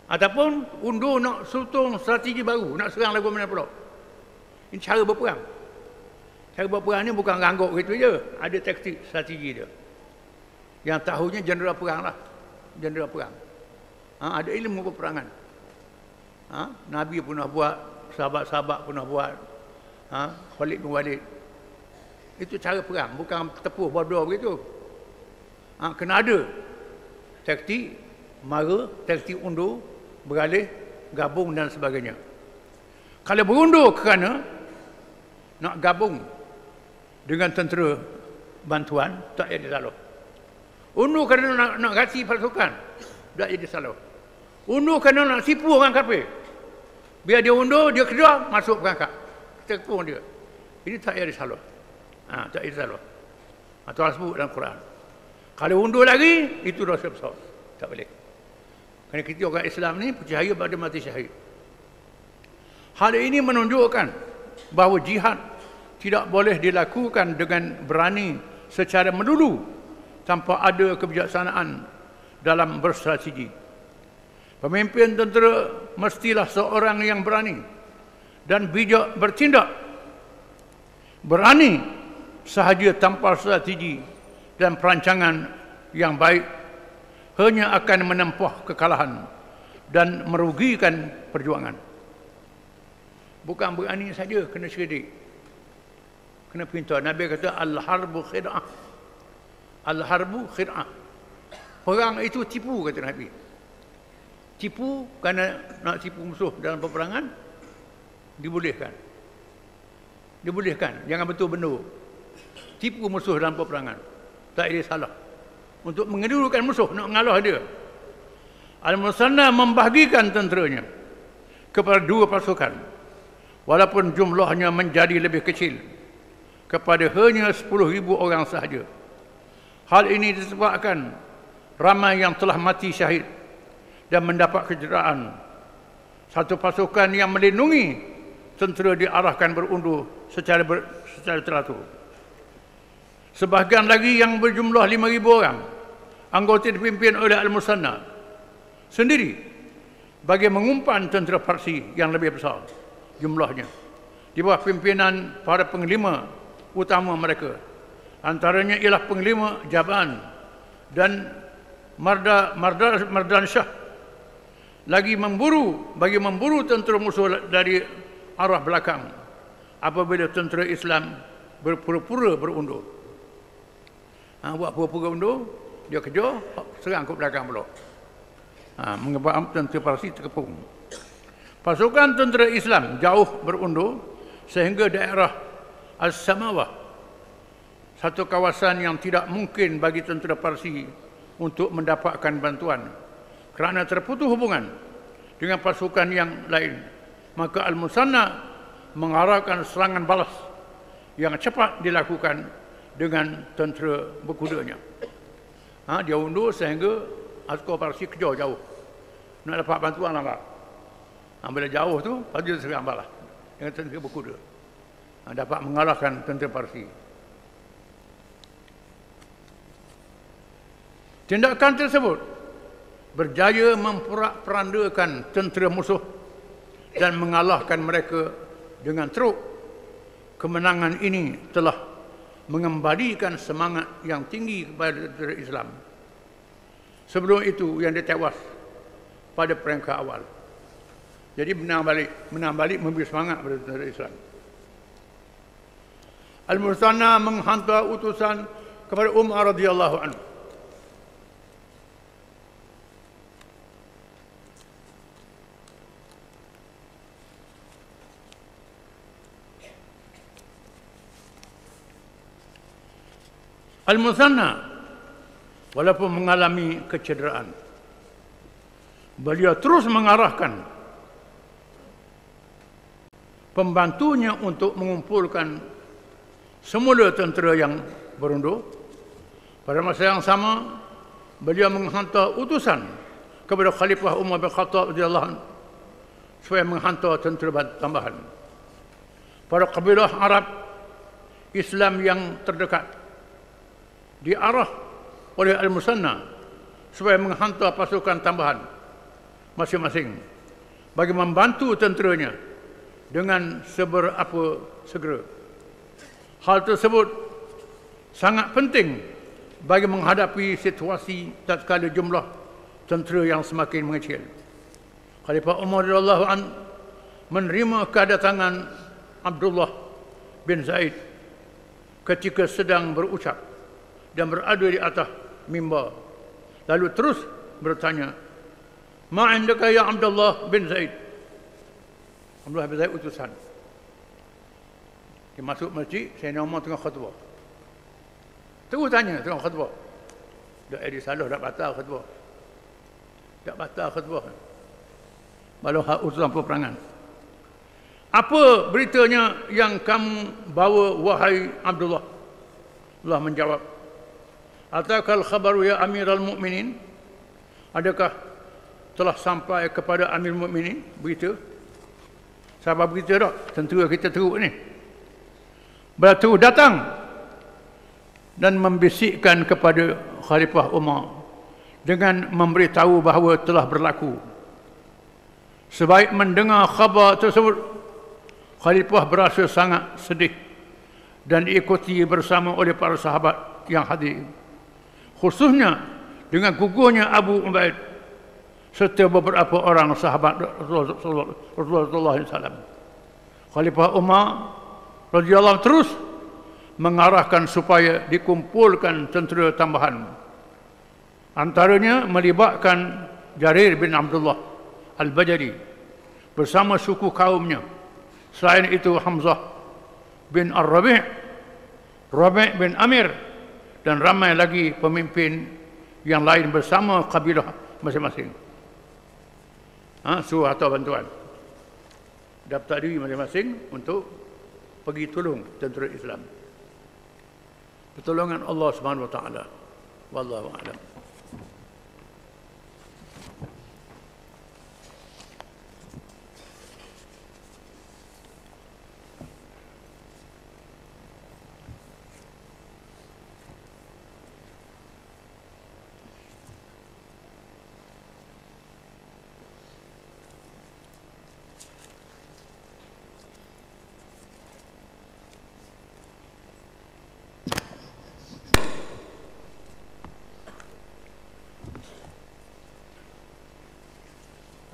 Ataupun undur nak sutung strategi baru, nak serang lagu mana pula. Ini cara berperang. Cara berperang ni bukan rangguk gitu je, ada taktik strategi dia. Yang tahunya jeneral perang lah, jeneral perang. Ada ilmu peperangan. Nabi pun nak buat, sahabat-sahabat pun nak buat, Khalid bin Walid. Itu cara perang, bukan tepuh bodoh begitu. Kena ada taktik mara, taktik undur, beralih, gabung dan sebagainya. Kalau berundur kerana nak gabung dengan tentera bantuan, tak ada salah. Undur kerana nak kasih pasukan, tak jadi salah. Undur kerana nak tipu orang kafir. Biar dia undur, dia kejar, masuk perangkap. Kita kepung dia. Ini tak jadi salah. Tak jadi salah. Tuhan sebut dalam Quran. Kalau undur lagi, itu dosa besar. Tak boleh. Kerana kita orang Islam ni percaya pada mati syahid. Hal ini menunjukkan bahawa jihad tidak boleh dilakukan dengan berani secara melulu tanpa ada kebijaksanaan dalam berstrategi. Pemimpin tentera mestilah seorang yang berani dan bijak bertindak. Berani sahaja tanpa strategi dan perancangan yang baik hanya akan menempuh kekalahan dan merugikan perjuangan. Bukan berani saja, kena cerdik, kena pintar. Nabi kata al-harbu khid'ah. Al-harbu khid'ah. Perang itu tipu, kata Nabi. Tipu kerana nak tipu musuh dalam peperangan, dibolehkan. Dibolehkan, jangan betul-betul. Tipu musuh dalam peperangan, tak ada salah. Untuk mengedulukan musuh, nak mengalah dia. Al-Musanna membahagikan tenteranya kepada dua pasukan, walaupun jumlahnya menjadi lebih kecil, kepada hanya 10,000 orang sahaja. Hal ini disebabkan ramai yang telah mati syahid dan mendapat kecederaan. Satu pasukan yang melindungi tentera diarahkan berundur secara teratur. Sebahagian lagi yang berjumlah 5,000 orang, anggota dipimpin oleh Al-Musanna sendiri bagi mengumpan tentera Parsi yang lebih besar jumlahnya, di bawah pimpinan para penglima utama mereka. Antaranya ialah penglima Jaban dan Mardan Shah. Bagi memburu tentera musuh dari arah belakang apabila tentera Islam berpura-pura berundur. Buat pura-pura undur, dia kejar, serang ke belakang pula. Menyebabkan tentera Parsi terkepung. Pasukan tentera Islam jauh berundur sehingga daerah As-Samawah, satu kawasan yang tidak mungkin bagi tentera Parsi untuk mendapatkan bantuan kerana terputus hubungan dengan pasukan yang lain. Maka Al-Musanna mengarahkan serangan balas yang cepat dilakukan dengan tentera berkudanya. Dia undur sehingga askar Parsi kejar jauh, nak dapat bantuan lambat. Bila jauh tu, lepas dia serang balas dengan tentera berkuda. Dapat mengalahkan tentera Parsi. Tindakan tersebut berjaya memporak-perandakan tentera musuh dan mengalahkan mereka dengan teruk. Kemenangan ini telah mengembalikan semangat yang tinggi kepada tentera Islam. Sebelum itu yang dia tewas pada peringkat awal. Jadi menang balik memberi semangat kepada tentera Islam. Al-Musanna menghantar utusan kepada Umar radhiyallahu anhu. Al-Musanna walaupun mengalami kecederaan, beliau terus mengarahkan pembantunya untuk mengumpulkan semula tentera yang berundur. Pada masa yang sama, beliau menghantar utusan kepada Khalifah Umar bin Khattab radhiyallahu anhu supaya menghantar tentera tambahan. Para kabilah Arab Islam yang terdekat diarah oleh Al-Musanna supaya menghantar pasukan tambahan masing-masing bagi membantu tenteranya dengan seberapa segera. Hal tersebut sangat penting bagi menghadapi situasi tatkala jumlah tentera yang semakin mengecil. Khalifah Umar radhiyallahu anhu menerima kedatangan Abdullah bin Zaid ketika sedang berucap dan berada di atas mimbar. Lalu terus bertanya, "Ma indaka ya Abdullah bin Zaid?" Abdullah bin Zaid utusan. Dia masuk masjid, saya nama tengah khutbah. Terus tanya tengah khutbah, Dak edit salah dak batal khutbah. Tak batal khutbah. Malah hak urusan peperangan. Apa beritanya yang kamu bawa wahai Abdullah? Allah menjawab, Atakal khabaru ya Amirul Mukminin? Adakah telah sampai kepada Amir Mukminin berita? Sahabat berita tak? Tentera kita teruk ni. Batu datang dan membisikkan kepada Khalifah Umar dengan memberitahu bahawa telah berlaku. Sebaik mendengar khabar tersebut, Khalifah berasa sangat sedih dan diikuti bersama oleh para sahabat yang hadir, khususnya dengan gugurnya Abu Ubaid serta beberapa orang sahabat Rasulullah SAW. Khalifah Umar radhiyallahu terus mengarahkan supaya dikumpulkan tentera tambahan, antaranya melibatkan Jarir bin Abdullah Al-Bajali bersama suku kaumnya. Selain itu Hamzah bin Ar-Rabi', Rabi' bin Amir dan ramai lagi pemimpin yang lain bersama kabilah masing-masing. Suruh atau bantuan. Daftar diri masing-masing untuk pergi tolong tentera Islam. Pertolongan Allah Subhanahu wa taala. Wallahu a'lam.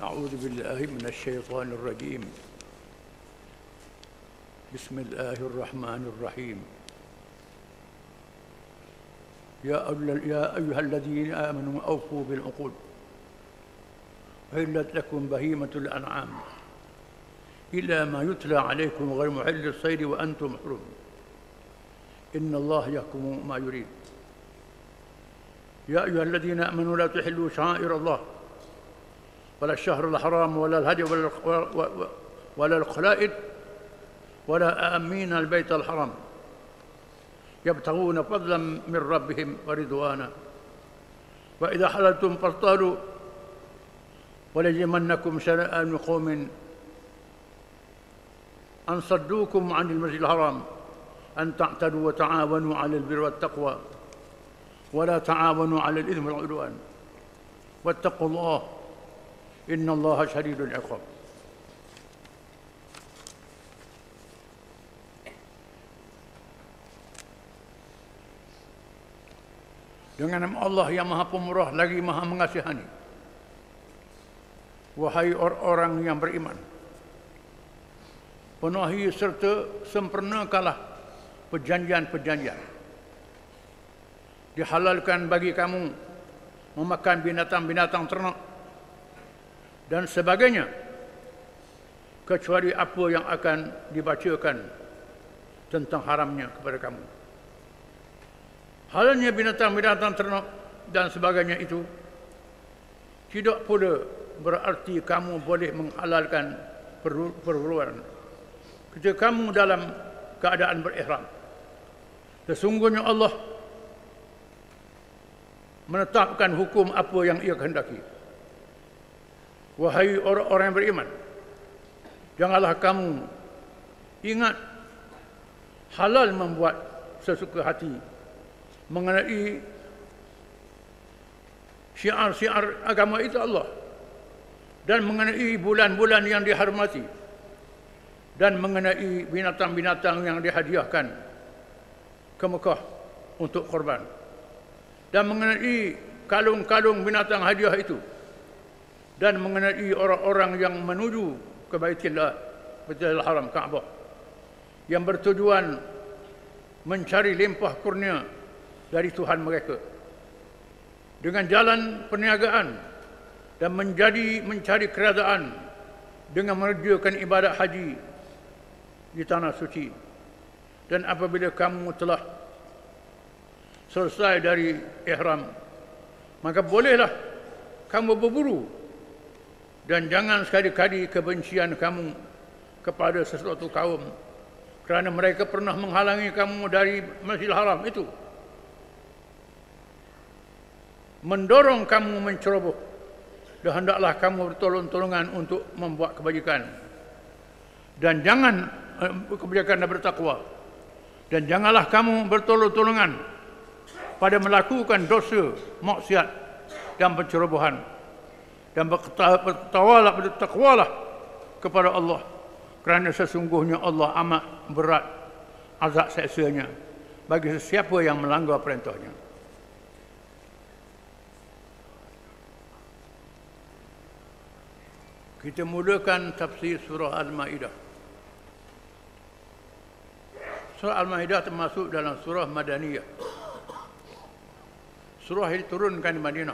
أعوذ بالله من الشيطان الرجيم. بسم الله الرحمن الرحيم. يا أيها الذين آمنوا أوفوا بالعقود أحلت لكم بهيمة الأنعام إلا ما يتلى عليكم غير محل الصيد وأنتم حرم إن الله يحكم ما يريد. يا أيها الذين آمنوا لا تحلوا شعائر الله ولا الشهر الحرام ولا الهدي ولا القلائد ولا آمين البيت الحرام يبتغون فضلا من ربهم ورضوانا وإذا حللتم فاصطادوا وليجرمنكم شنآن قوم أن صدوكم عن المسجد الحرام أن تعتدوا وتعاونوا على البر والتقوى ولا تعاونوا على الإثم والعدوان واتقوا الله Inna Allah syadidul iqab. Dengan nama Allah yang Maha Pemurah lagi Maha Mengasihani. Wahai orang-orang yang beriman, penuhi serta sempurnakanlah perjanjian-perjanjian. Dihalalkan bagi kamu memakan binatang-binatang ternak dan sebagainya, kecuali apa yang akan dibacakan tentang haramnya kepada kamu. Halnya binatang-binatang ternak dan sebagainya itu tidak pula berarti kamu boleh menghalalkan perburuan ketika kamu dalam keadaan berihram. Sesungguhnya Allah menetapkan hukum apa yang Ia kehendaki. Wahai orang-orang yang beriman, janganlah kamu ingat halal membuat sesuka hati mengenai syiar-syiar agama itu Allah, dan mengenai bulan-bulan yang dihormati, dan mengenai binatang-binatang yang dihadiahkan ke Mekah untuk korban, dan mengenai kalung-kalung binatang hadiah itu, dan mengenai orang-orang yang menuju ke Baitul Haram Kaabah yang bertujuan mencari limpah kurnia dari Tuhan mereka dengan jalan perniagaan dan mencari kerajaan dengan mengerjakan ibadat haji di tanah suci. Dan apabila kamu telah selesai dari ihram maka bolehlah kamu berburu, dan jangan sekali-kali kebencian kamu kepada sesuatu kaum, kerana mereka pernah menghalangi kamu dari Masjidil Haram itu, mendorong kamu menceroboh, dan hendaklah kamu bertolong-tolongan untuk membuat kebajikan, dan jangan kebajikan dan bertakwa, dan janganlah kamu bertolong-tolongan pada melakukan dosa, maksiat dan pencerobohan, dan bertakwalah kepada Allah, kerana sesungguhnya Allah amat berat azab seksanya bagi sesiapa yang melanggar perintahnya. Kita mulakan tafsir surah Al-Ma'idah. Surah Al-Ma'idah termasuk dalam surah Madaniyah. Surah ini turunkan di Madinah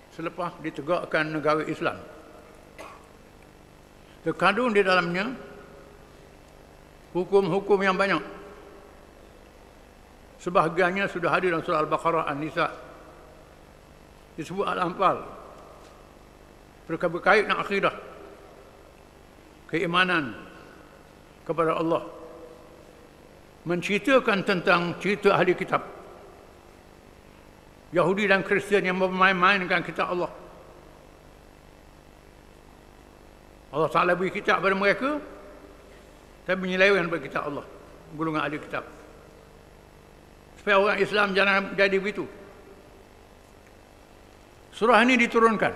selepas ditegakkan negara Islam. Terkandung di dalamnya hukum-hukum yang banyak. Sebahagiannya sudah hadir dalam surah Al-Baqarah, An-Nisa, disebut Al-Anfal, berkait dengan akidah, keimanan kepada Allah, menceritakan tentang cerita ahli kitab Yahudi dan Kristian yang memain-mainkan kitab Allah. Allah Ta'ala beri kitab kepada mereka, tapi menyeleweng kepada kitab Allah, golongan ahli kitab, supaya orang Islam jangan jadi begitu. Surah ini diturunkan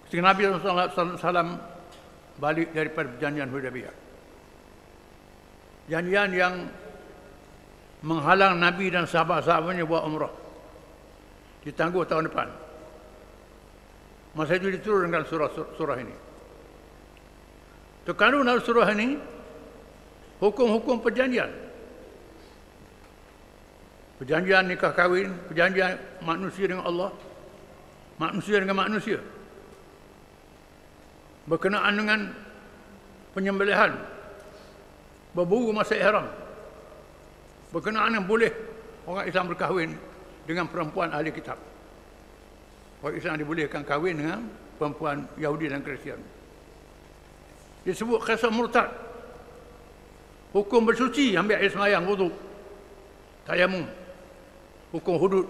ketika Nabi SAW balik daripada perjanjian Hudaybiyah, janjian yang menghalang Nabi dan sahabat-sahabatnya buat umrah, ditangguh tahun depan. Masa itu diturunkan surah ini. Terkandung dalam surah ini hukum-hukum perjanjian, perjanjian nikah kahwin, perjanjian manusia dengan Allah, manusia dengan manusia, berkenaan dengan penyembelihan, berburu masa ihram, berkenaan dengan boleh orang Islam berkahwin dengan perempuan ahli kitab. Orang Islam dibolehkan kahwin dengan perempuan Yahudi dan Kristian. Disebut kisah murtad, hukum bersuci, ambil air semayang, wuduk, tayamum, hukum hudud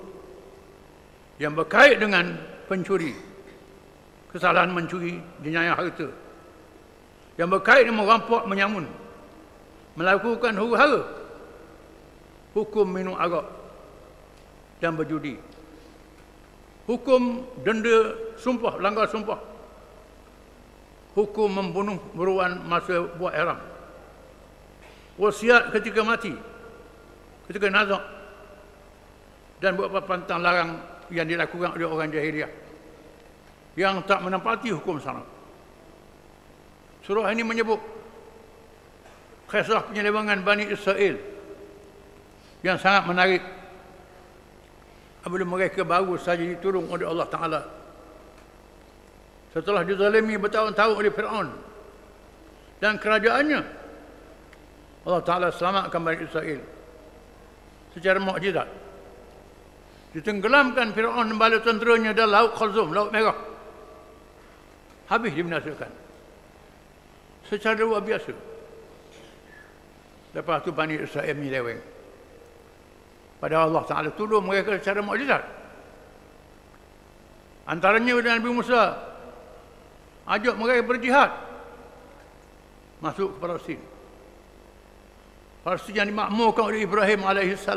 yang berkait dengan pencuri, kesalahan mencuri, jenayah harta, yang berkait dengan merampok, menyamun, melakukan huru-hara, hukum minum arak dan berjudi, hukum denda sumpah, langgar sumpah, hukum membunuh buruan masa buat ihram, wasiat ketika mati, ketika nazak, dan beberapa pantang larang yang dilakukan oleh orang jahiliah yang tak menempati hukum syara. Surah ini menyebut kisah penyelewangan Bani Israel yang sangat menarik apabila mereka baru saja ditolong oleh Allah Ta'ala setelah dizalimi bertahun-tahun oleh Fir'aun dan kerajaannya. Allah Ta'ala selamatkan Bani Israel secara mukjizat. Ditenggelamkan Fir'aun dan bala tenteranya dalam Laut Khalzum, Laut Merah. Habis dibinasakan secara luar biasa. Lepas tu Bani Israel menyeleweng. Padahal Allah Ta'ala tolong mereka secara mukjizat. Antaranya Nabi Musa ajak mereka berjihad masuk ke Palestin. Palestin yang dimakmurkan oleh Ibrahim AS.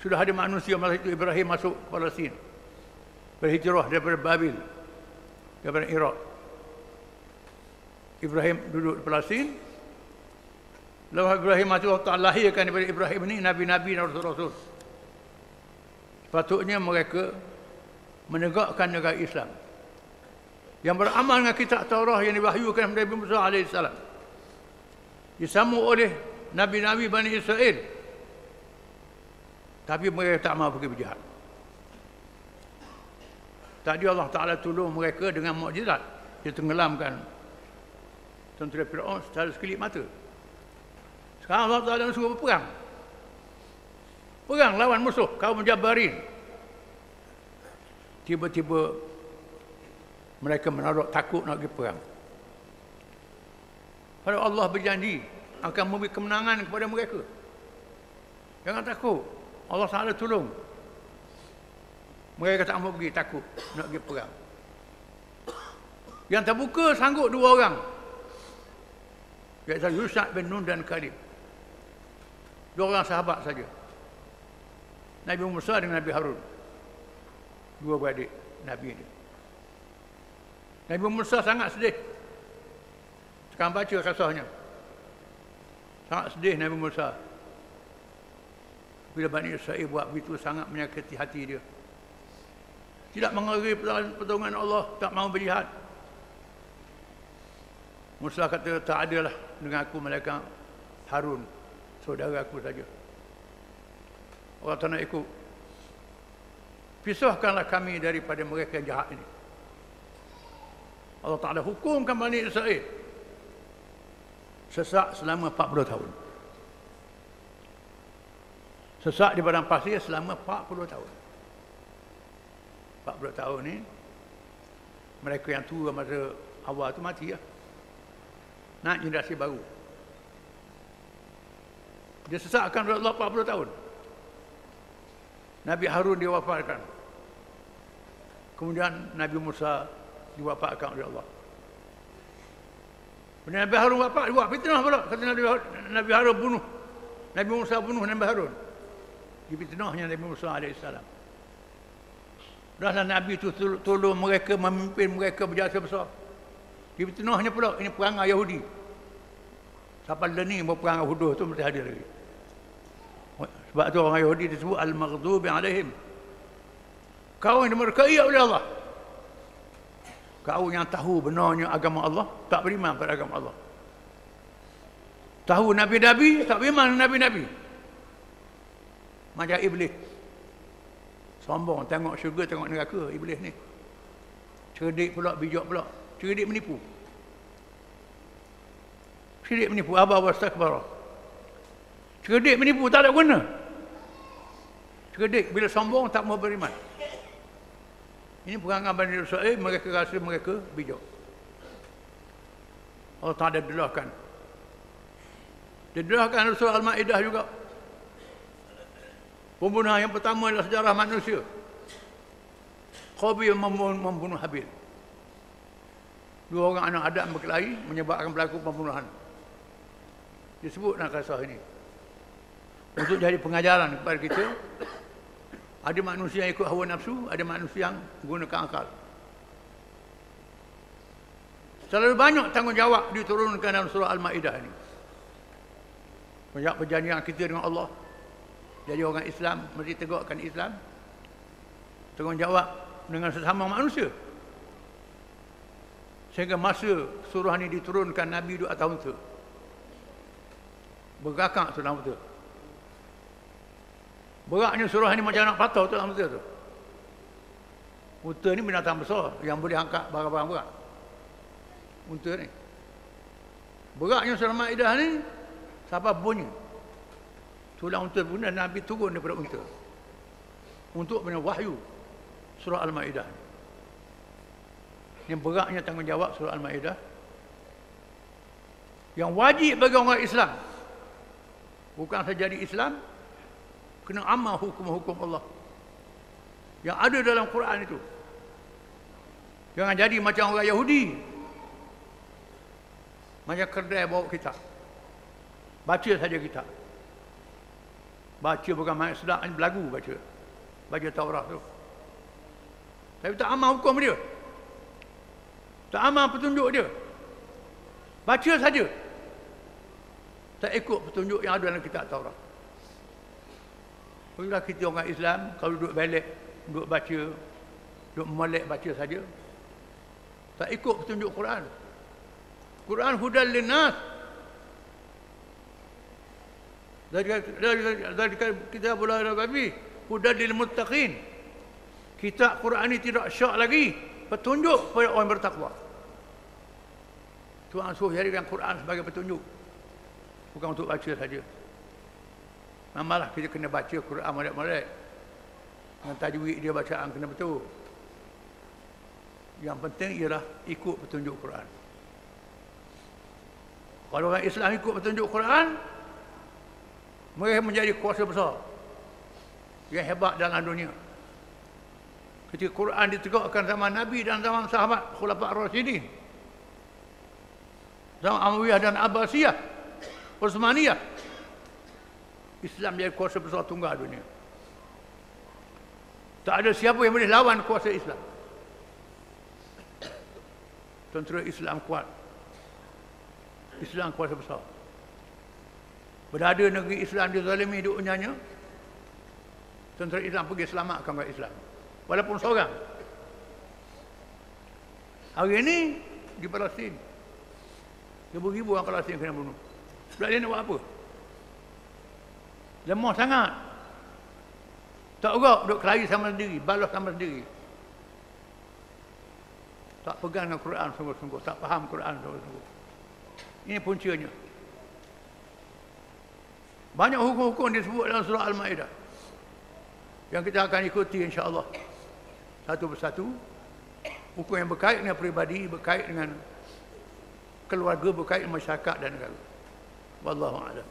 Sudah ada manusia masa itu Ibrahim masuk ke Palestin, berhijrah daripada Babil, daripada Iraq. Ibrahim duduk di Palestin. Lepas Ibrahim masuk, Allah Ta'ala lahirkan daripada Ibrahim ini nabi-nabi dan rasul-rasul. Sepatutnya mereka menegakkan negara Islam yang beramal dengan kitab Taurah yang diwahyukan kepada Nabi Musa AS, disambut oleh nabi-nabi Bani Israel. Tapi mereka tak mahu pergi berjihad. Tadi Allah Ta'ala tolong mereka dengan mukjizat. Dia tenggelamkan tentera Fir'aun secara sekelip mata. Sekarang Allah Ta'ala suruh berperang. Perang lawan musuh, kaum Jabarin. Tiba-tiba mereka menaruh takut nak pergi perang. Kalau Allah berjanji akan memberi kemenangan kepada mereka. Jangan takut. Allah Ta'ala tolong. Mereka tak mau pergi, takut nak pergi perang. Yang terbuka sanggup 2 orang. Iaitu Yusha bin Nun dan Kalib. 2 orang sahabat saja. Nabi Musa dengan Nabi Harun. 2 beradik Nabi ini. Nabi Musa sangat sedih. Sekarang baca kisahnya. Sangat sedih Nabi Musa. Bila Bani Israel buat begitu, sangat menyakiti hati dia. Tidak menghargai pertolongan Allah, tak mahu berjihad. Musa kata, tak adalah dengan aku melainkan Harun, saudara aku saja. Orang tak nak ikut. Pisahkanlah kami daripada mereka yang jahat ini. Allah Ta'ala hukumkan Bani Israel sesak selama 40 tahun. Sesak di padang pasir selama 40 tahun. 40 tahun ni mereka yang tua masa awal tu mati lah. Nak generasi baru. Dia sesakkan Allah 40 tahun. Nabi Harun diwafatkan. Kemudian Nabi Musa diwafatkan oleh Allah. Bila Nabi Harun wafat, buat fitnah pula. Kata Nabi Harun bunuh. Nabi Musa bunuh Nabi Harun. Difitnahnya Nabi Musa AS. Dahlah Nabi itu tolong mereka, memimpin mereka berjasa besar. Difitnahnya pula, ini perangai Yahudi. Sampai ni berperang Huduh tu mesti hadir lagi. Sebab tu orang Yahudi disebut Al-Maghdubi alaihim. Kau yang dimurkai oleh Allah. Kau yang tahu benarnya agama Allah, tak beriman pada agama Allah. Tahu Nabi-Nabi, tak beriman Nabi-Nabi. Macam iblis. Sombong, tengok syurga, tengok neraka, iblis ni. Cerdik pula, bijak pula. Cerdik menipu. Cerdik menipu, abah wastakbara. Cerdik menipu, tak ada guna. Cerdik, bila sombong, tak mau beriman. Ini perangai Bani Israel, mereka rasa mereka bijak. Allah Ta'ala delahkan. Dia delahkan surah Al-Ma'idah juga. Pembunuhan yang pertama adalah sejarah manusia. Qabil membunuh Habil. 2 orang anak Adam berkelahi menyebabkan berlaku pembunuhan. Disebut dalam kisah ini. Untuk jadi pengajaran kepada kita, ada manusia yang ikut hawa nafsu, ada manusia yang gunakan akal. Terlalu banyak tanggungjawab diturunkan dalam surah Al-Ma'idah ini. Banyak perjanjian kita dengan Allah. Jadi orang Islam mesti tegakkan Islam. Tanggungjawab dengan sesama manusia. Sehingga masa surah ini diturunkan, Nabi duduk atas unta. Bergakak tu dalam unta. Beratnya surah ini macam nak patah tu dalam unta tu. Unta ni binatang besar yang boleh angkat barang-barang berat. Unta ni. Beratnya surah Ma'idah ni sampai bunyi. Tulang unta pun Nabi turun daripada unta. Untuk punya wahyu surah Al-Ma'idah. Yang beratnya tanggungjawab surah Al-Ma'idah. Yang wajib bagi orang Islam. Bukan saja jadi Islam, kena amal hukum-hukum Allah. Yang ada dalam Quran itu. Jangan jadi macam orang Yahudi. Macam kedai bawa kitab. Baca saja kitab. Baca bukan main sedap, belagu baca. Baca Taurat tu. Tapi tak amal hukum dia. Tak amal petunjuk dia. Baca saja. Tak ikut petunjuk yang ada dalam kitab Taurat. Bila kita orang Islam, kalau duduk balik, duduk baca, duduk molek baca saja. Tak ikut petunjuk Quran. Quran hudal linnas. Dari kitab Al-Arabi hudal lil muttaqin. Kitab Quran ini tidak syak lagi, petunjuk kepada orang bertakwa. Tuhan suruh jadikan Quran sebagai petunjuk, bukan untuk baca saja. Memanglah kita kena baca Quran molek-molek. Dengan tajwid dia bacaan kena betul. Yang penting ialah ikut petunjuk Quran. Kalau orang Islam ikut petunjuk Quran, mereka menjadi kuasa besar yang hebat dalam dunia. Ketika Quran ditegakkan zaman Nabi dan zaman sahabat Khulafa' Ar-Rasyidin, zaman Umayyah dan Abbasiyah, Utsmaniyah, Islam jadi kuasa besar tunggal dunia. Tak ada siapa yang boleh lawan kuasa Islam. Tentera Islam kuat. Islam kuasa besar. Berada negeri Islam dizalimi duknyanya, tentera Islam pergi selamatkan orang Islam. Walaupun seorang. Hari ini di Palestin, ribu-ribu orang Palestin kena bunuh. Sebab dia nak buat apa? Lemah sangat. Tak gerak duduk kelahi sama sendiri, balas sama sendiri. Tak pegang dengan Quran sungguh-sungguh, tak faham Quran sungguh-sungguh. Ini puncanya. Banyak hukum-hukum disebut dalam surah Al-Ma'idah yang kita akan ikuti insya-Allah satu persatu. Hukum yang berkait dengan peribadi, berkait dengan keluarga, berkait dengan masyarakat dan negara. Wallahu a'lam.